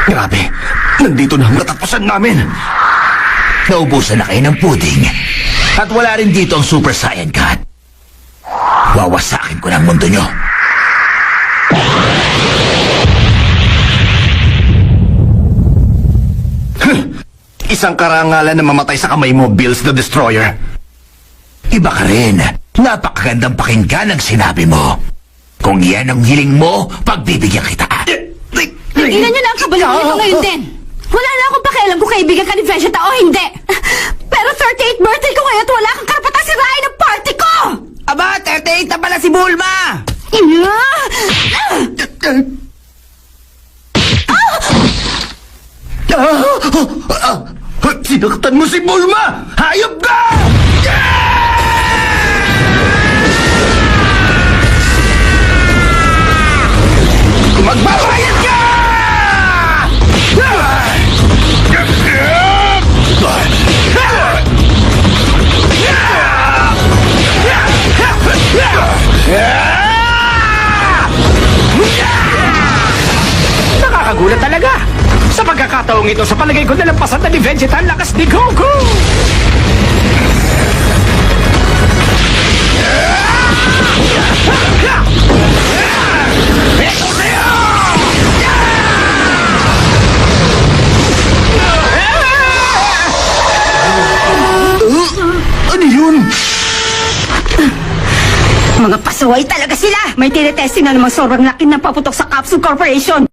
Grabe, nandito na ang katapusan namin. Naubusan na kayo ng puding. At wala rin dito ang Super Saiyan Cat. Wawasakin ko ng mundo nyo. Isang karangalan na mamatay sa kamay mo, Bills the Destroyer. Iba ka rin. Napakagandang pakinggan ang sinabi mo. Kung yan ang hiling mo, pagbibigyan kita. Tingnan niyo na ang kabalo nito ngayon din! Wala na akong pakialam kung kaibigan ka ni Vegeta o hindi! Pero 38th birthday ko ngayon at wala kang karapatang sirain ang party ko! Aba, 38 na pala si Bulma! Sinaktan mo si Bulma! Hayop ka! Magbabayad ka! Nakakagulat talaga! Sa pagkakataong ito, sa palagay ko nalampasan na ni Vegeta ang lakas ni Goku! Ano yun? Mga pasaway talaga sila! May tinetesting na namang sobrang laki ng paputok sa Capsule Corporation!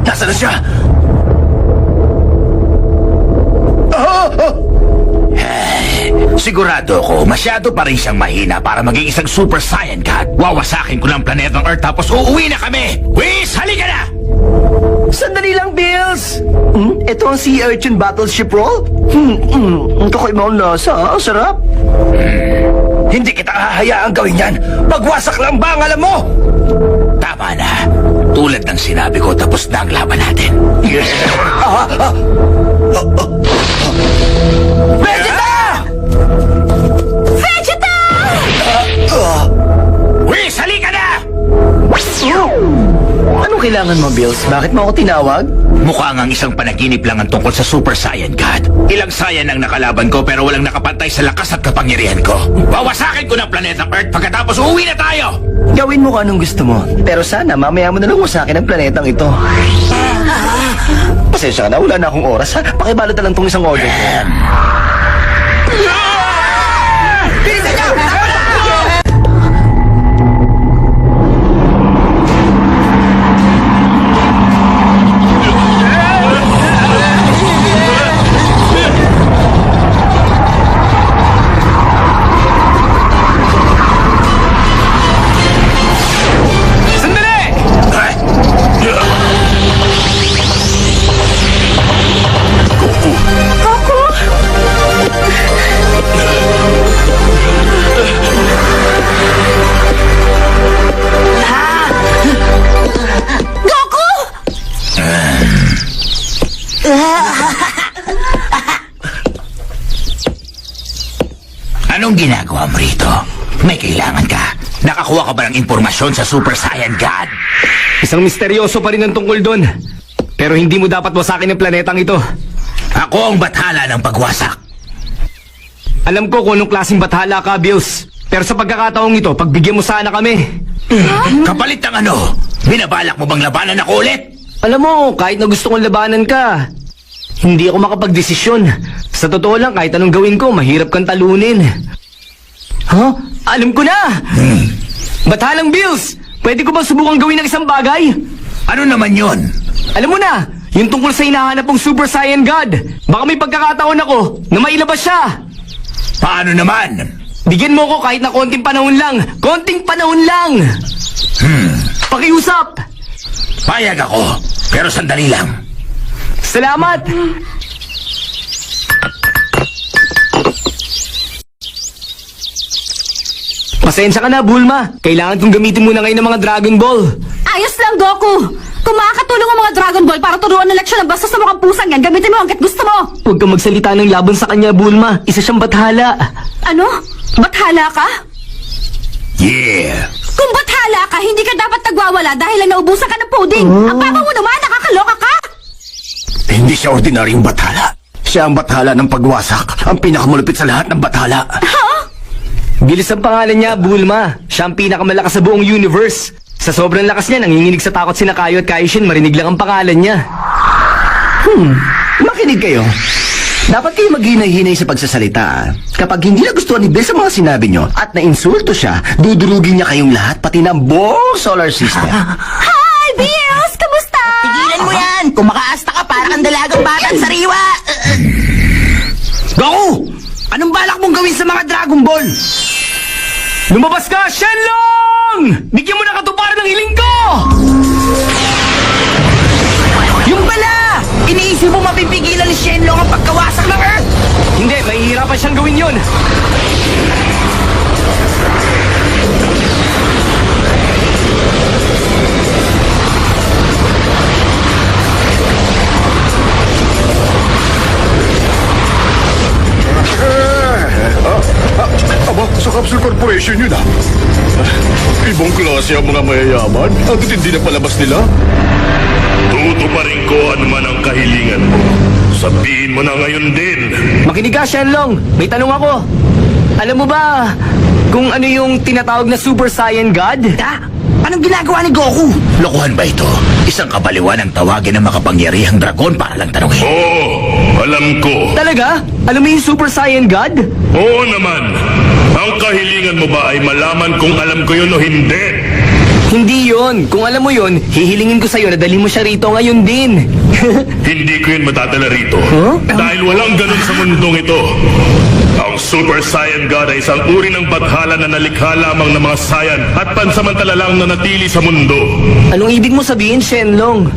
Nasaan na siya? Sigurado ako, masyado pa rin siyang mahina para maging isang Super Saiyan Cat. Wawasakin ko ng planetang Earth tapos uuwi na kami! Whis, halika na! Sandali lang, Bills! Ito ang Sea Urchin Battleship Roll? Ang kakaibang lasa, ang sarap. Hindi kita hahayaang gawin yan! Pagwasak lang ba ang alam mo? Tama na. Tulad ng sinabi ko, tapos na ang laban natin. Vegeta! Vegeta! Whis, halika na! Anong kailangan mo, Bills? Bakit mo ako tinawag? Mukhang ang isang panaginip lang ang tungkol sa Super Saiyan God. Ilang Saiyan ang nakalaban ko pero walang nakapantay sa lakas at kapangyarihan ko. Wawasakin ko ng planetang Earth pagkatapos uuwi na tayo! Gawin mo kung anong gusto mo. Pero sana, mamaya mo na lang wasakin ang planetang ito. Pasensya ka na, wala na akong oras, ha? Pakibalot na lang tong isang order. Nakakuha ka ba ng impormasyon sa Super Saiyan God? Isang misteryoso pa rin ang tungkol doon. Pero hindi mo dapat wasakin ang planetang ito. Ako ang bathala ng pagwasak. Alam ko kung anong klaseng bathala ka, Bills. Pero sa pagkakataong ito, pagbigyan mo sana kami. Kapalit ng ano? Binabalak mo bang labanan ako ulit? Alam mo, kahit na gusto kong labanan ka, hindi ako makapagdesisyon. Sa totoo lang, kahit anong gawin ko, mahirap kang talunin. Huh? Alam ko na! Bathalang Bills! Pwede ko bang subukang gawin ng isang bagay? Ano naman yon? Alam mo na, yung tungkol sa hinahanap ng Super Saiyan God. Baka may pagkakataon ako na mailabas siya. Paano naman? Bigyan mo ko kahit na konting panahon lang. Konting panahon lang! Pakiusap! Payag ako, pero sandali lang. Salamat! Pasensya ka na, Bulma. Kailangan kong gamitin muna ngayon ng mga Dragon Ball. Ayos lang, Goku! Kung makakatulong ang mga Dragon Ball para turuan ng leksyon ng basta sa mukhang pusang yan, gamitin mo hanggat gusto mo! Huwag kang magsalita ng laban sa kanya, Bulma. Isa siyang bathala. Ano? Bathala ka? Yeah! Kung bathala ka, hindi ka dapat nagwawala dahil lang naubusan ka ng pudding. Ang papa mo naman, nakakaloka ka! Hindi siya ordinaryong bathala. Siya ang bathala ng pagwasak. Ang pinakamalupit sa lahat ng bathala. Bilis ang pangalan niya, Bulma. Siya ang pinakamalakas sa buong universe. Sa sobrang lakas niya, nanginginig sa takot sina Kaio at Kaishin, marinig lang ang pangalan niya. Makinig kayo. Dapat kayo maghinay-hinay sa pagsasalita. Kapag hindi nagustuhan ni Bill sa mga sinabi nyo at nainsulto siya, dudurugin niya kayong lahat, pati ng buong solar system. Hi, Bills! Kamusta? Tigilan mo yan! Kung makaasta ka, para kang dalagang batang sariwa! Goku! Anong balak mong gawin sa mga Dragon Ball? Lumabas ka, Shenlong! Bigyan mo na katuparan ng hiling ko! Yung bala! Iniisip mo mapipigilan ni Shenlong ang pagkawasak ng Earth? Hindi, mahihirapan siyang gawin yun. Aba, sa Capsule Corporation yun ah. Ibang klase ang mga mayayaman. Ang tindi na palabas nila. Tutuparin ko ano man ang kahilingan mo. Sabihin mo na ngayon din. Makinig ka, Shenlong. May tanong ako. Alam mo ba kung ano yung tinatawag na Super Saiyan God? Anong ginagawa ni Goku? Lokohan ba ito? Isang kabaliwan ang tawagin ng makapangyarihang dragon para lang tanungin. Oo, alam ko. Talaga? Alam mo yung Super Saiyan God? Oo naman. Ang kahilingan mo ba ay malaman kung alam ko yun o hindi? Hindi yon. Kung alam mo yon, hihilingin ko sa'yo na dalhin mo siya rito ngayon din. Hindi ko yun matadala rito. Dahil walang ganun sa mundong ito. Ang Super Saiyan God ay isang uri ng bathala na nalikha lamang ng mga Saiyan at pansamantala lang nanatili sa mundo. Anong ibig mo sabihin, Shenlong?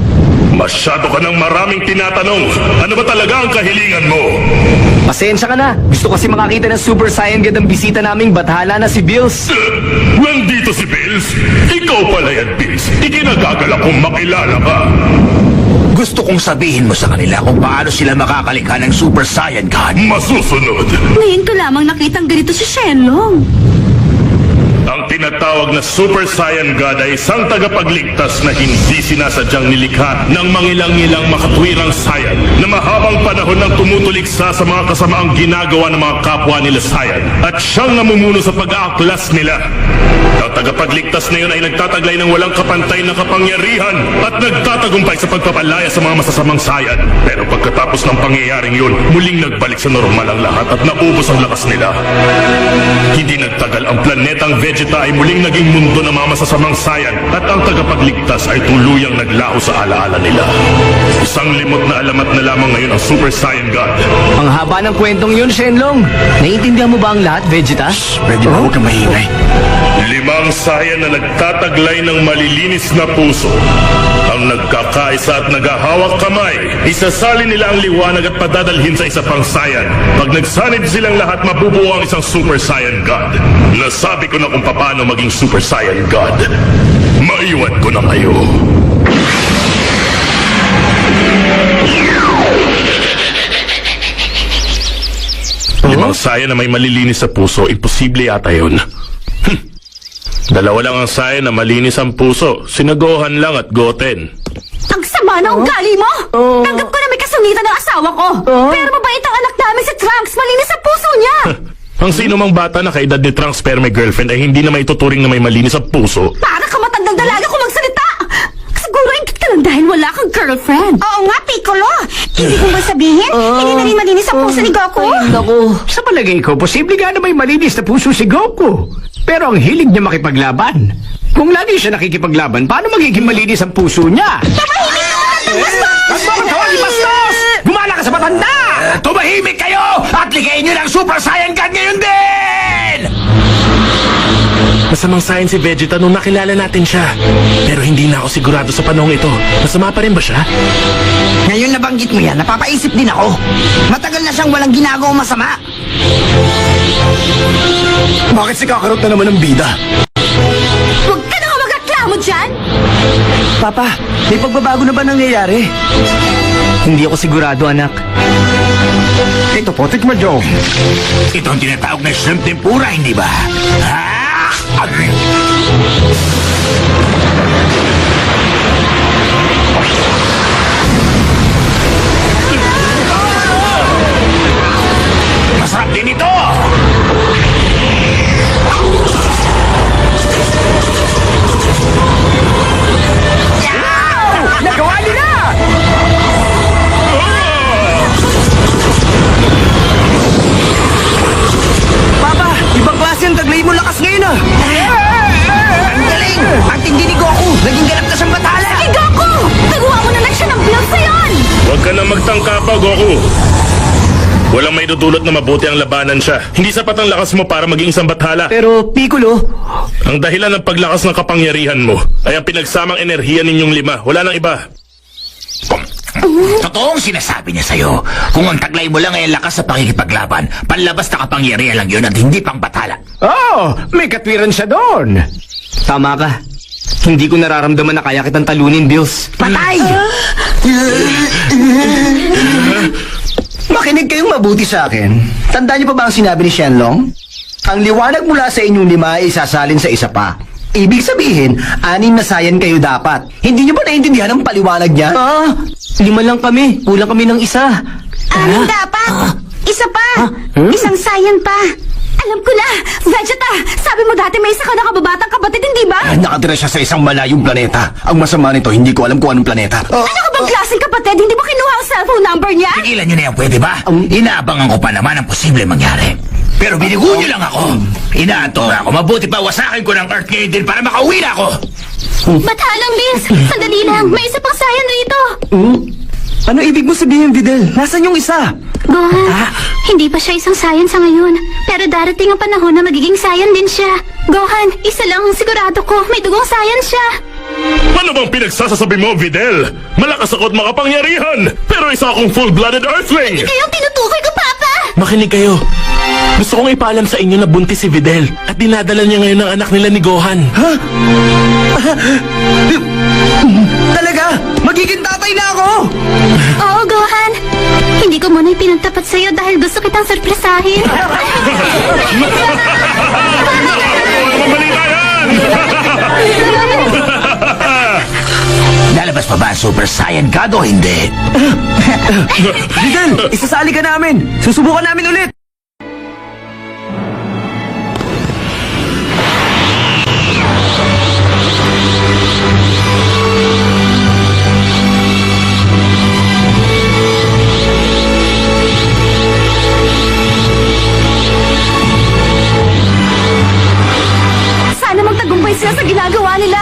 Masyado ka ng maraming tinatanong. Ano ba talaga ang kahilingan mo? Pasensya ka na. Gusto kasi makakita ng Super Saiyan God ang bisita naming bathala na si Bills. Nandito si Bills? Ikaw pala yan, Bills. Ikinagagalak kong makilala ka. Gusto kong sabihin mo sa kanila kung paano sila makakalikha ng Super Saiyan God. Masusunod. Ngayon ko lamang nakitang ganito si Shenlong. Ang tinatawag na Super Saiyan God ay isang tagapagligtas na hindi sinasadyang nilikha ng mangilang-ilang makatwirang Saiyan na mahabang panahon nang tumutuliksa sa mga kasamaang ginagawa ng mga kapwa nila Saiyan at siyang namumuno sa pag-aaklas nila. Ang tagapagligtas na yun ay nagtataglay ng walang kapantay na kapangyarihan at nagtatagumpay sa pagpapalaya sa mga masasamang Saiyan. Pero pagkatapos ng pangyayaring yun, muling nagbalik sa normal ang lahat at naubos ang lakas nila. Hindi nagtagal ang planetang Vegeta ay muling naging mundo ng mga masasamang Saiyan at ang tagapagligtas ay tuluyang naglaho sa alaala nila. Isang limot na alamat na lamang ngayon ang Super Saiyan God. Ang haba ng kwentong yun, Shenlong. Naiintindihan mo ba ang lahat, Vegeta? Pwede ba huwag kang maingay? 5 Saiyan na nagtataglay ng malilinis na puso. Ang nagkakaisa at nagahawak kamay, isasalin nila ang liwanag at padadalhin sa isa pang Saiyan. Pag nagsanib silang lahat, mabubuo ang isang Super Saiyan God. Nasabi ko na kung paano maging Super Saiyan God. Maiwan ko na kayo. Limang Saiyan na may malilinis sa puso, imposible yata yun. Dalawa lang ang sign na malinis ang puso. Sina Gohan lang at Goten. Ang sama na ugali mo! Tanggap ko na may kasungitan ng asawa ko! Pero mabait ang anak namin si Trunks! Malinis ang puso niya! Ang sino mang bata na kaedad ni Trunks pero may girlfriend ay hindi na maituturing na may malinis ang puso. Para ka matandang dalaga kung magsalita! Siguro ingit ka lang dahil wala kang girlfriend. Oo nga, Piccolo! Hindi ko ba sabihin? Hindi na rin malinis ang puso ni Goku? Sa palagay ko, posible nga na may malinis na puso si Goku. Pero ang hilig niya makipaglaban. Kung lagi siya nakikipaglaban, paano magiging malinis ang puso niya? Magmamatawa ni Bastos! Gumala ka sa matanda! Tumahimik kayo! At ligayin niyo ng Super Saiyan God ngayon din! Masamang sign si Vegeta nung nakilala natin siya. Pero hindi na ako sigurado sa panahong ito. Masama pa rin ba siya? Ngayon nabanggit mo yan, napapaisip din ako. Matagal na siyang walang ginagawang masama. Bakit si Kakarot na naman ang bida? Huwag ka na magreklamo dyan! Papa, may pagbabago na ba nangyayari? Hindi ako sigurado, anak. Ito po, tikman nyo. Ito ang tinatawag na shrimp tempura, hindi ba? Ah! Masarap din ito! Nagawa nila! Papa, ibang klase ang taglay mo lakas ngayon ah! Ang galing! Ang tindi ni Goku! Naging ganap na siyang batala! Sige, Goku! Nagawa mo na lang siya ng build sayon! Huwag ka na magtangka pa, Goku. Walang may dudulot na mabuti ang labanan siya. Hindi sapat ang lakas mo para maging isang bathala. Pero, Piccolo, Ang dahilan ng paglakas ng kapangyarihan mo ay ang pinagsamang enerhiya ninyong lima. Wala nang iba. Totoong sinasabi niya sa'yo. Kung ang taglay mo lang ay ang lakas sa pakikipaglaban, panlabas na kapangyarihan lang yun at hindi pang batala. Oh, may katwiran siya doon. tama ka. Hindi ko nararamdaman na kaya kitang talunin, Bills. Patay! Makinig kayong mabuti sa akin. Tandaan niyo pa ba ang sinabi ni Shenlong? Ang liwanag mula sa inyong lima ay isasalin sa isa pa. Ibig sabihin, 6 na sayan kayo dapat. Hindi niyo ba naintindihan ang paliwanag niya? 5 lang kami. Kulang kami ng isa. Anong dapat? Isa pa! Isang sayan pa! Alam ko na! Vegeta! Sabi mo dati may isa ka na kababatang kapatid, hindi ba? Nakatira siya sa isang malayong planeta. Ang masama nito, hindi ko alam kung anong planeta. Ano ka bang klaseng kapatid? Hindi mo kinuha ang cellphone number niya? Tigilan niyo na yan, pwede ba? Inaabangan ko pa naman ang posible mangyari. Pero binigo niyo lang ako. Inaanto ako. Mabuti pa wasakin ko ng Earth ngayon din para makauwi na ako. Batalang Bills! Sandali lang! May isa pang sayan rito! Ano ibig mo sabihin, Videl? Nasaan yung isa? Gohan, hindi pa siya isang sayan sa ngayon. Pero darating ang panahon na magiging sayan din siya. Gohan, isa lang ang sigurado ko. May dugong sayan siya. Ano bang pinagsasasabi mo, Videl? Malakas ako at makapangyarihan! Pero isa akong full-blooded Earthling! Kayong tinutukoy ko, Papa! Makinig kayo. Gusto kong ipaalam sa inyo na buntis si Videl at dinadala niya ngayon ang anak nila ni Gohan. Talaga? Magiging tatay na ako! Oo, Gohan. Hindi ko muna ipinagtapat sa'yo dahil gusto kitang sorpresahin. Mabalita yan! Lalabas pa ba ang Super Saiyan God o hindi? Videl, isasali ka namin! Susubukan namin ulit! Sana magtagumpay sila sa ginagawa nila!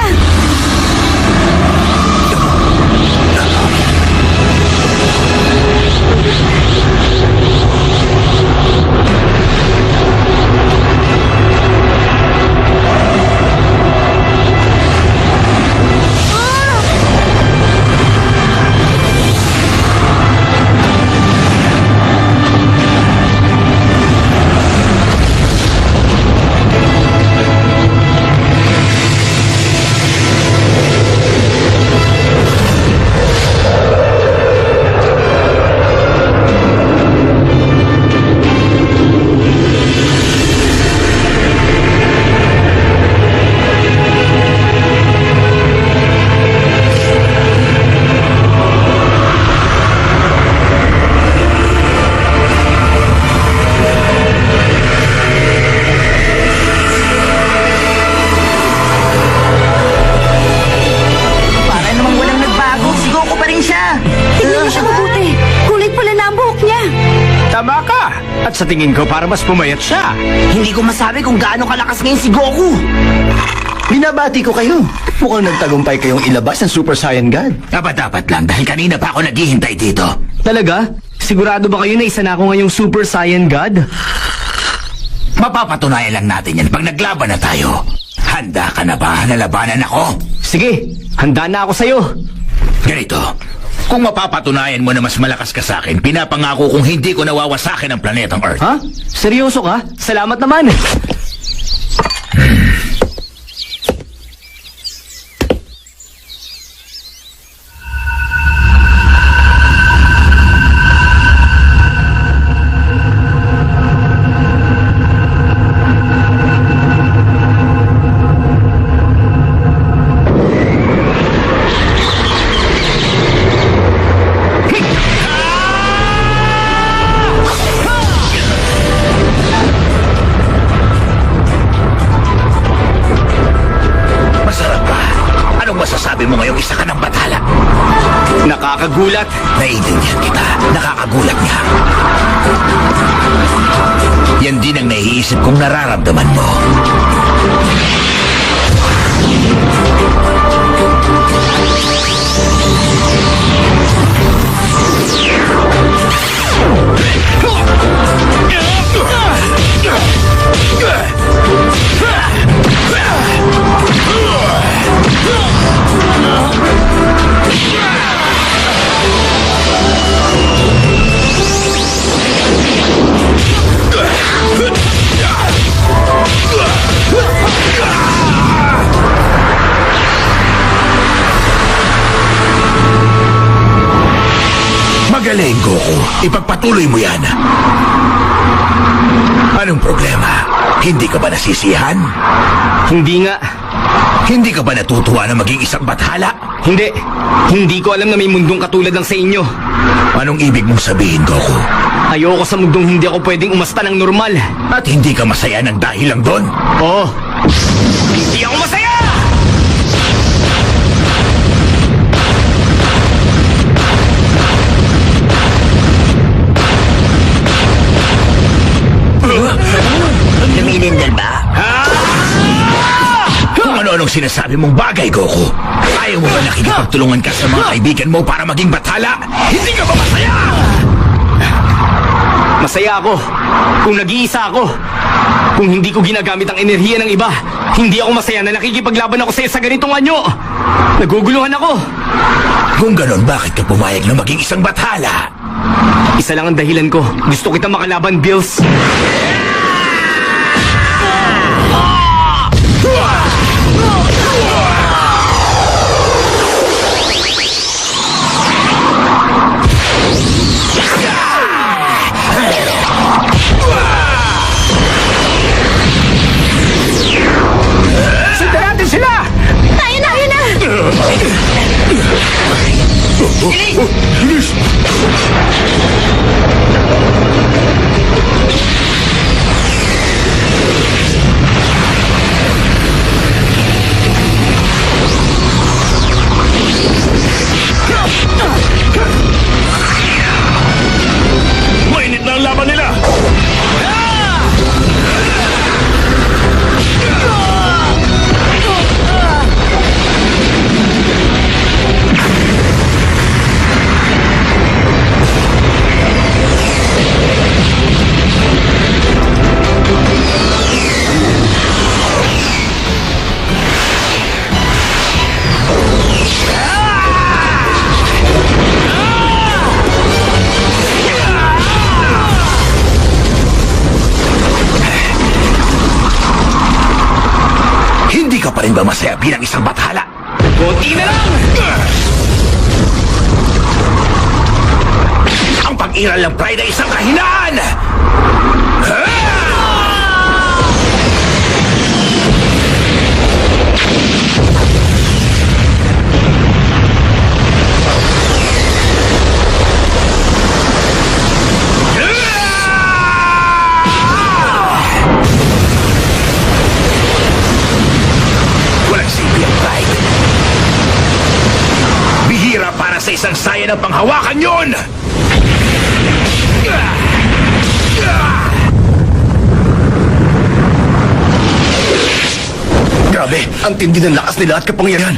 sa tingin ko para mas pumayat siya. Hindi ko masabi kung gaano kalakas ngayon si Goku. Binabati ko kayo. Mukhang nagtagumpay kayong ilabas ng Super Saiyan God. Dapat lang dahil kanina pa ako naghihintay dito. Talaga? Sigurado ba kayo na isa na ako ngayong Super Saiyan God? Mapapatunayan lang natin yan pag naglaban na tayo. Handa ka na ba na labanan ako? Sige, handa na ako sa'yo. Ganito, kung mapapatunayan mo na mas malakas ka sa akin, pinapangako kong hindi ko nawawasakin ang planetang Earth. Ha? Seryoso ka? Salamat naman. Masarap ba? Anong masasabi mo ngayong isa ka ng bathala? Nakakagulat. Naiintindihan kita. Nakakagulat nga. Yan din ang naiisip kong nararamdaman mo. Magaling, Goku. Ipagpatuloy mo yan. Anong problema? Hindi ka ba nasisiyahan? Hindi nga. Hindi ka ba natutuwa na maging isang bathala? Hindi. Hindi ko alam na may mundong katulad ng sa inyo. Anong ibig mong sabihin, Goku? Ayoko sa mundong hindi ako pwedeng umasta ng normal. At hindi ka masaya ng dahil lang doon? Oo. Hindi ako masaya! Lumilindal ba? Kung ano-anong sinasabi mong bagay, Goku. Ayaw mo ba nakikipagtulungan ka sa mga kaibigan mo para maging bathala? Hindi ka ba masaya? Masaya ako. Kung nag-iisa ako. Kung hindi ko ginagamit ang enerhiya ng iba, hindi ako masaya na nakikipaglaban ako sa ganitong anyo. Naguguluhan ako. Kung ganon, bakit ka pumayag na maging isang bathala? Isa lang ang dahilan ko. Gusto kita makalaban, Bills. Sundan natin sila! Tayo na! Mainit na ang laban nila! Hindi ka pa rin ba masaya bilang isang bathala? Konti na lang! Ang pag-iral ng pride ay isang kahinaan! Walang silbi ang pride. Bihira para sa isang Saiyan ang panghawakan yun! Grabe, ang tindi ng lakas nila at kapangyarihan.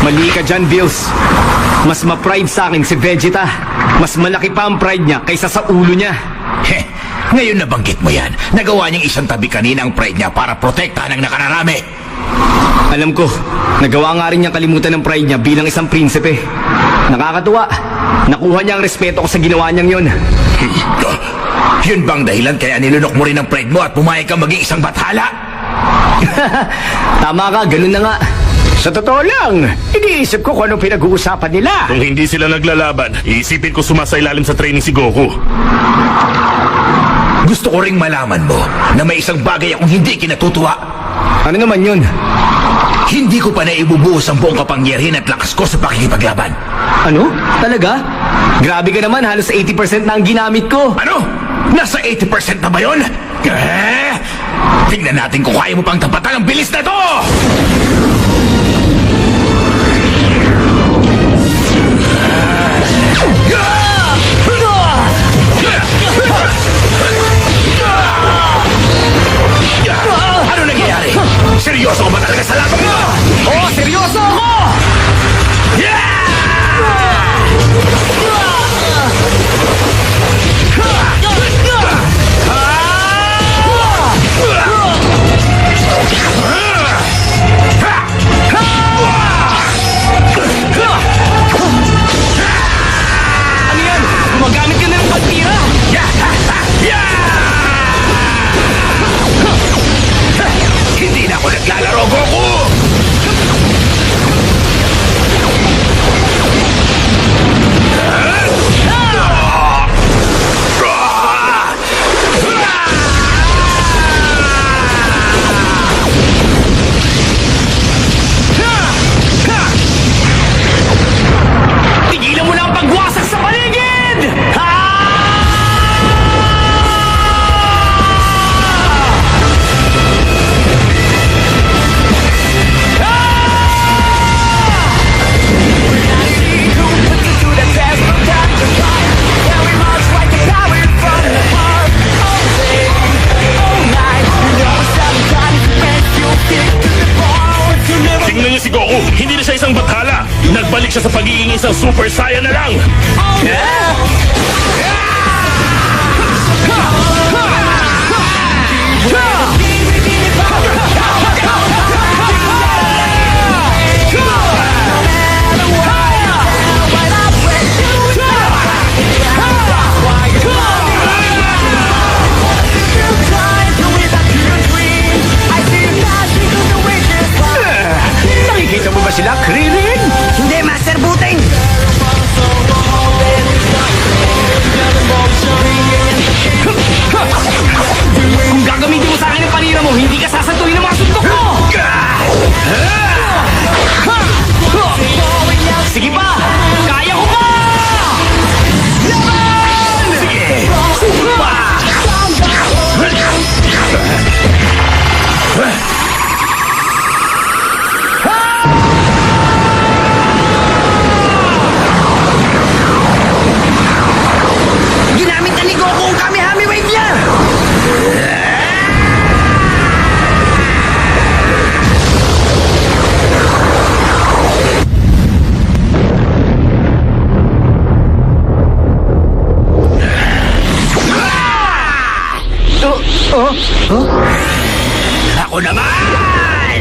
Mali ka dyan, Bills. Mas ma-pride sa akin si Vegeta. Mas malaki pa ang pride niya kaysa sa ulo niya. Heh, ngayon nabanggit mo yan. Nagawa niyang isang tabi kanina ang pride niya para protektahan ang nakararami. Alam ko, nagawa nga rin niyang kalimutan ng pride niya bilang isang prinsipe. Nakakatuwa. Nakuha niya ang respeto ko sa ginawa niyang yun. Yun bang dahilan kaya nilunok mo rin ang pride mo at pumayag kang maging isang bathala? Tama ka, ganun na nga. Sa totoo lang, iniisip ko kung anong pinag-uusapan nila. Kung hindi sila naglalaban, iisipin ko sumasailalim sa training si Goku. Gusto ko ring malaman mo na may isang bagay akong hindi kinatutuwa. Ano naman yun? Hindi ko pa naibubuhos ang buong kapangyarihan at lakas ko sa pakikipaglaban. Ano? Talaga? Grabe ka naman, halos 80% na ang ginamit ko. Ano? Nasa 80% na ba yun? Tingnan natin kung kaya mo pang tapatan ang bilis na to! Ano nangyayari? Seryoso ka ba talaga sa laban mo? Oo, seryoso ako! Ano yan? Gumagamit ka na ng pagtira! Hindi na ako naglalaro, Goku! Tigilan mo na ang pagwasak sa paligid! Tingnan niyo si Goku, hindi na siya isang bathala. Nagbalik siya sa pagiging isang Super Saiyan na lang. Nakikita mo ba sila, Krillin? Hindi, Master Buting! Kung gagamitin mo sa akin ang panira mo, hindi ka sasantuin ng mga suntok ko! Sige pa! Kaya ko pa! Sige! Supa! Ginamit na ni Goku ang Kamehame Wave niya! Ako naman!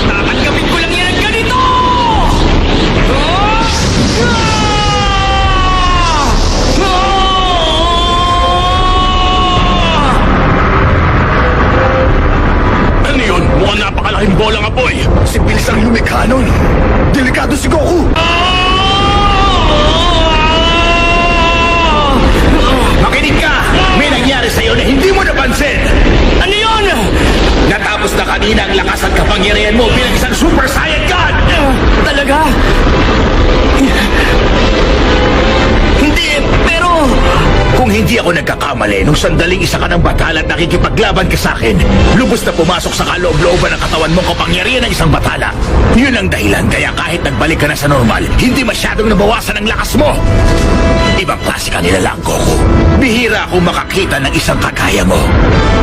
Tatanggapin ko lang yan ang ganito! Ano yun? Mukhang napakalaking bolang apoy. Si Bills ang lumikha nun. Delikado si Goku. Makinig ka! May nangyari sa'yo na hindi mo napansin! Ano yun? Natapos na kanina ang lakas at kapangyarihan mo bilang isang Super Saiyan God! Talaga? Hindi, pero... Kung hindi ako nagkakamali nung sandaling isa ka ng batal at nakikipaglaban ka sa akin, lubos na pumasok sa kaloob-looban ng katawan mong kapangyarihan ng isang batala. Yun ang dahilan kaya kahit nagbalik ka na sa normal, hindi masyadong nabawasan ang lakas mo. Ibang klase ka nila lang, Goku. Bihira akong makakita ng isang kagaya mo.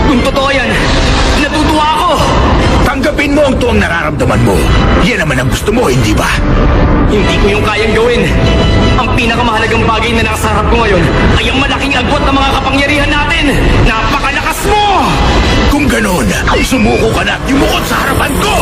Kung totoo yan, natutuwa ako! Tanggapin mo ang tuwang nararamdaman mo. Yan naman ang gusto mo, hindi ba? Hindi ko yung kayang gawin. Ang pinakamahalagang bagay na nasa harap ko ngayon ay ang malaking agwat ng mga kapangyarihan natin. Napakalakas mo! Kung ganun, sumuko ka na at yumukod sa harapan ko!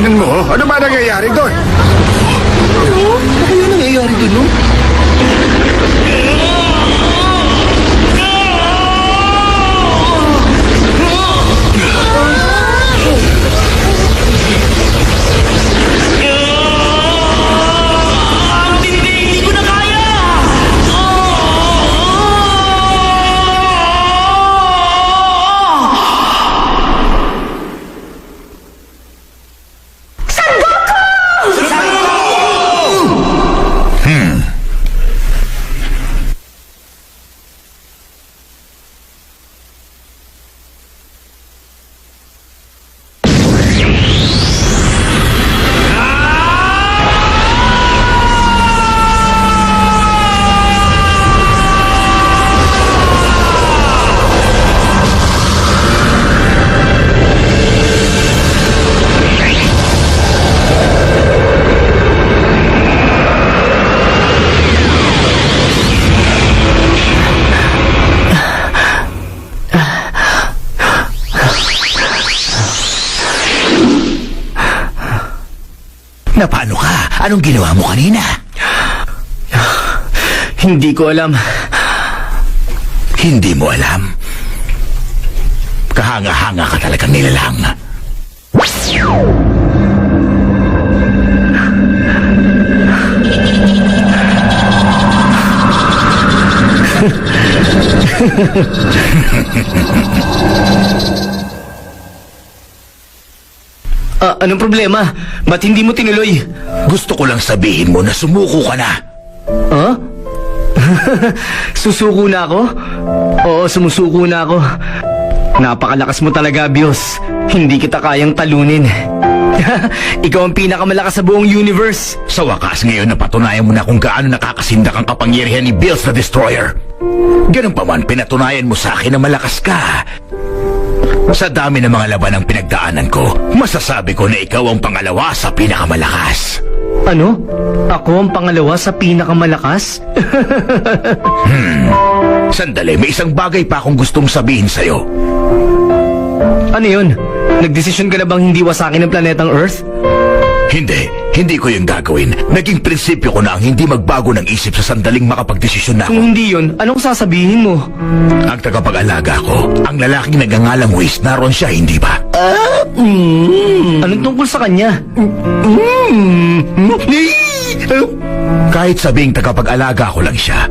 Tingnan mo, ano ba nangyayari doon? Ano nangyayari dun, no? Hindi ko na kaya! Na paano ka? Anong ginawa mo kanina? Hindi ko alam. Hindi mo alam. Kahanga-hanga ka talagang nilalang. Anong problema? Ba't hindi mo tinuloy? Gusto ko lang sabihin mo na sumuko ka na. Huh? Susuko na ako? Oo, sumusuko na ako. Napakalakas mo talaga, Bios. Hindi kita kayang talunin. Ikaw ang pinakamalakas sa buong universe. Sa wakas ngayon napatunayan mo na kung gaano nakakasindak ang kapangyarihan ni Bills the Destroyer. Ganun pa man, pinatunayan mo sa akin na malakas ka. Sa dami ng mga laban ng pinagdaanan ko, masasabi ko na ikaw ang pangalawa sa pinakamalakas. Ano? Ako ang pangalawa sa pinakamalakas? Sandali, may isang bagay pa akong gustong sabihin sa'yo. Ano yun? Nagdesisyon ka na bang hindi wasakin ang planetang Earth? Hindi ko yung gagawin. Naging prinsipyo ko na ang hindi magbago ng isip sa sandaling makapagdesisyon na ako. Kung hindi yun, anong sasabihin mo? Ang tagapag-alaga ko, ang lalaking nagngangalang Whis, naroon siya, hindi ba? Anong tungkol sa kanya? Kahit sabing tagapag-alaga ko lang siya,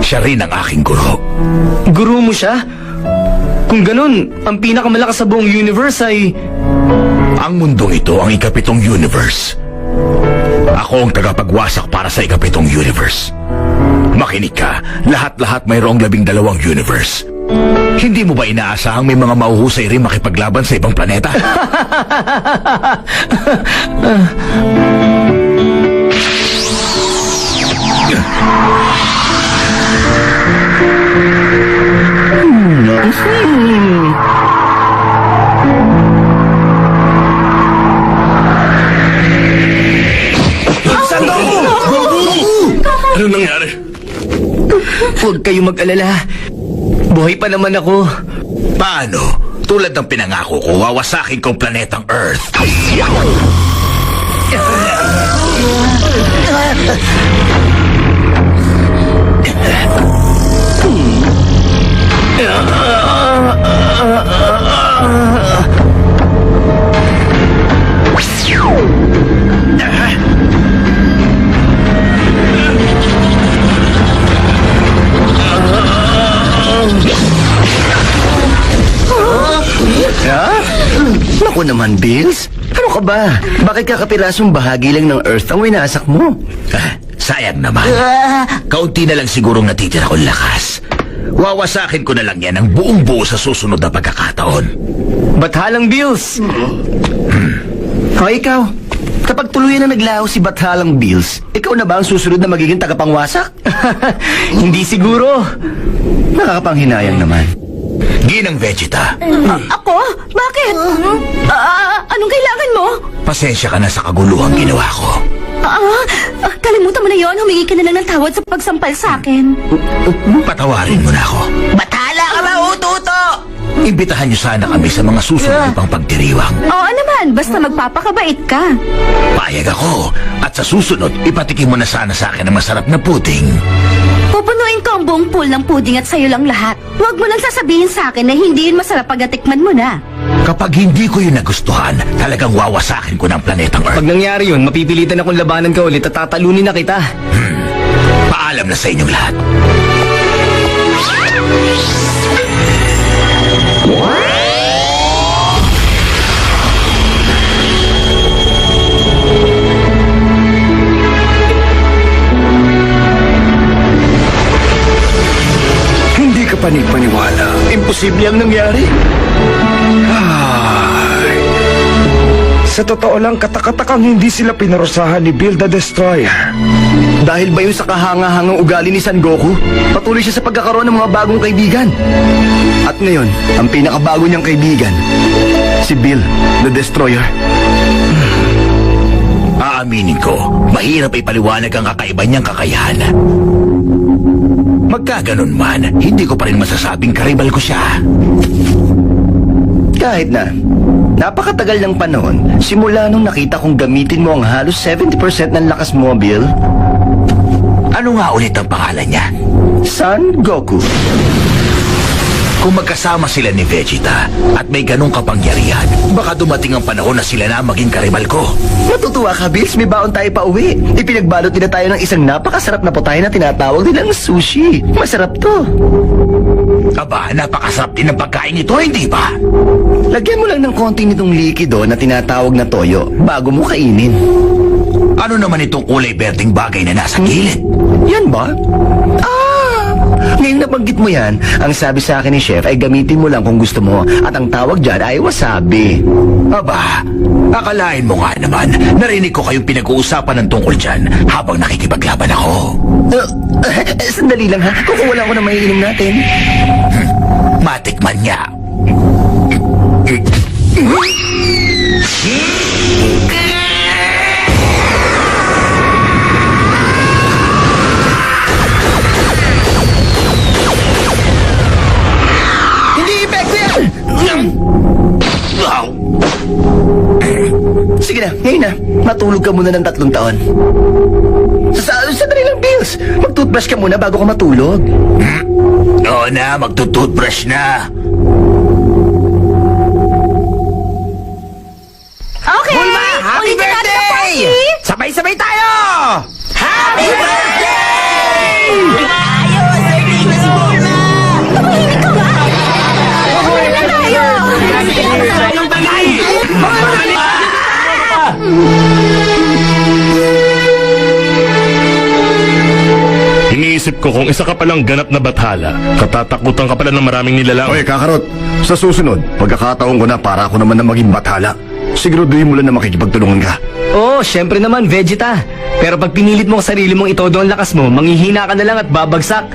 siya rin ang aking guro. Guru mo siya? Kung ganun, ang pinakamalakas sa buong universe ay... Ang mundong ito ang ikapitong universe. Ako ang tagapagwasak para sa ikapitong universe. Makinig ka, lahat-lahat mayroong 12 universe. Hindi mo ba inaasahang may mga mauhusay rin makipaglaban sa ibang planeta? Ano nangyari? Huwag kayong mag-alala. Buhay pa naman ako. Paano? Tulad ng pinangako ko, wawasakin kong planetang Earth. Naku naman, Bills. Ano ka ba? Bakit kakapirasong bahagi lang ng Earth ang winasak mo? Sayang naman. Kaunti na lang sigurong natitira kong lakas. Wawasakin ko na lang yan ang buong buo sa susunod na pagkakataon. Bathalang Bills! O ikaw, kapag tuluyan na naglaho si Bathalang Bills, ikaw na ba ang susunod na magiging tagapangwasak? Hindi siguro. Nakakapanghinayang naman. Ginang Vegeta, Ako? Bakit? Anong kailangan mo? pasensya ka na sa kaguluhang ginawa ko. Kalimutan mo na yon. Humingi ka na lang ng tawad sa pagsampal sa akin. Patawarin mo na ako. Batala ka ba, uto-uto? Imbitahan niyo sana kami sa mga susunod pang pagdiriwang. Oo naman, basta magpapakabait ka. Payag ako. At sa susunod, ipatikim mo na sana sa akin ang masarap na pudding. Pupunuin ko ang buong pool ng puding at sa'yo lang lahat. Huwag mo lang sasabihin sa akin na hindi yun masarap pag natikman mo na. Kapag hindi ko yun nagustuhan, talagang wawasakin ko ng planetang Earth. Pag nangyari yun, mapipilitan akong labanan ka ulit at tatalunin na kita. Paalam na sa inyong lahat. Hindi ka panipaniwala. Imposible ang nangyari. Ay. Sa totoo lang, katakatakang hindi sila pinarusahan ni Bill the Destroyer. Dahil ba yun sa kahanga-hangang ugali ni Son Goku? Patuloy siya sa pagkakaroon ng mga bagong kaibigan. At ngayon, ang pinakabago niyang kaibigan, si Bill the Destroyer. Aaminin ko, mahirap ipaliwanag ang kakaiba niyang kakayahan. Magkaganon man, hindi ko pa rin masasabing karibal ko siya. Kahit na, napakatagal ng panahon, simula nung nakita kong gamitin mo ang halos 70% ng lakas mo, Bill. Ano nga ulit ang pangalan niya? Son Goku. Kung magkasama sila ni Vegeta at may ganong kapangyarihan, baka dumating ang panahon na sila na maging karibal ko. Matutuwa ka, Bills. May baon tayo pa uwi. Ipinagbalot nila tayo ng isang napakasarap na putahe na tinatawag nilang sushi. Masarap to. Aba, napakasarap din ang pagkain ito, hindi ba? Lagyan mo lang ng konting nitong likido na tinatawag na toyo bago mo kainin. Ano naman itong kulay berdeng bagay na nasa gilid? Yan ba? Ngayon nabanggit mo yan, ang sabi sa akin ni Chef ay gamitin mo lang kung gusto mo at ang tawag dyan ay wasabi. Aba, akalain mo nga naman, narinig ko kayong pinag-uusapan ng tungkol dyan habang nakikipaglaban ako. Sandali lang ha, kukuha lang ako na maiinom natin. Matikman niya. Sige na, ngayon na. Matulog ka muna ng 3 taon. Sandali lang, Bills. Mag-toothbrush ka muna bago ka matulog. Oo na, magtutoothbrush na. Okay! Bulma, happy ulitin natin ang birthday! party! Sabay-sabay tayo! Happy birthday! Tumahimik ka ba? Ulit na tayo! Iniisip ko kung isa ka palang ganap na bathala, katatakutan ka pala ng maraming nilalang. Oy, Kakarot. Sa susunod, pagkakataon ko na para ako naman na maging bathala. Siguraduhin mo lang na makikipagtulungan ka. Oo, syempre naman, Vegeta. Pero pag pinilit mo ang sarili mong itodo ang lakas mo, manghihina ka na lang at babagsak.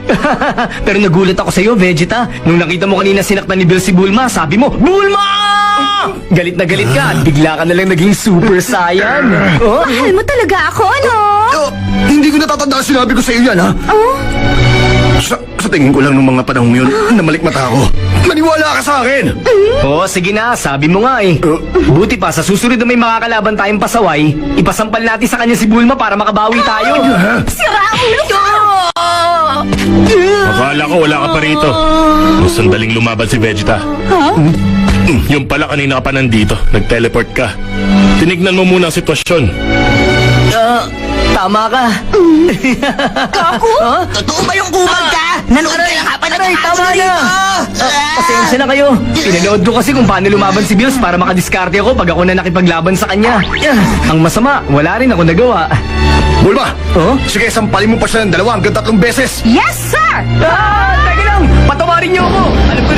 Pero nagulat ako sa iyo, Vegeta. Nung nakita mo kanina sinaktan ni Bill si Bulma, sabi mo, Bulma! Galit na galit ka at bigla ka na lang naging Super Saiyan. Oh? Mahal mo talaga ako, ano? Hindi ko Matatanda sinabi ko sa iyo yan, ha? Oh? Sa tingin ko lang nung mga panahon yun, namalik mata ako. Maniwala ka sa akin! Oo, sige na, sabi mo nga eh. Buti pa, sa susunod na may makakalaban tayong pasaway, ipasampal natin sa kanya si Bulma para makabawi tayo. Sira ang ulo ko! Akala ko wala ka pa rito. Nung sandaling lumaban si Vegeta. Yung pala kanina ka pa nandito. Nag-teleport ka. Tinignan mo muna ang sitwasyon. Tama ka. Kaku? Totoo ba yung kumag ka? Nanood ka lang hapa Aray, tama na. Pasensya na kayo. Pinanood ko kasi kung paano lumaban si Bills para makadiskarte ako pag ako na nakipaglaban sa kanya. Ang masama, wala rin ako nagawa. Bulma! Oh? Sige, sampalin mo pa siya ng 2 hanggang 3 beses! Yes, sir! Teka lang! Patawarin niyo ako! Alam ko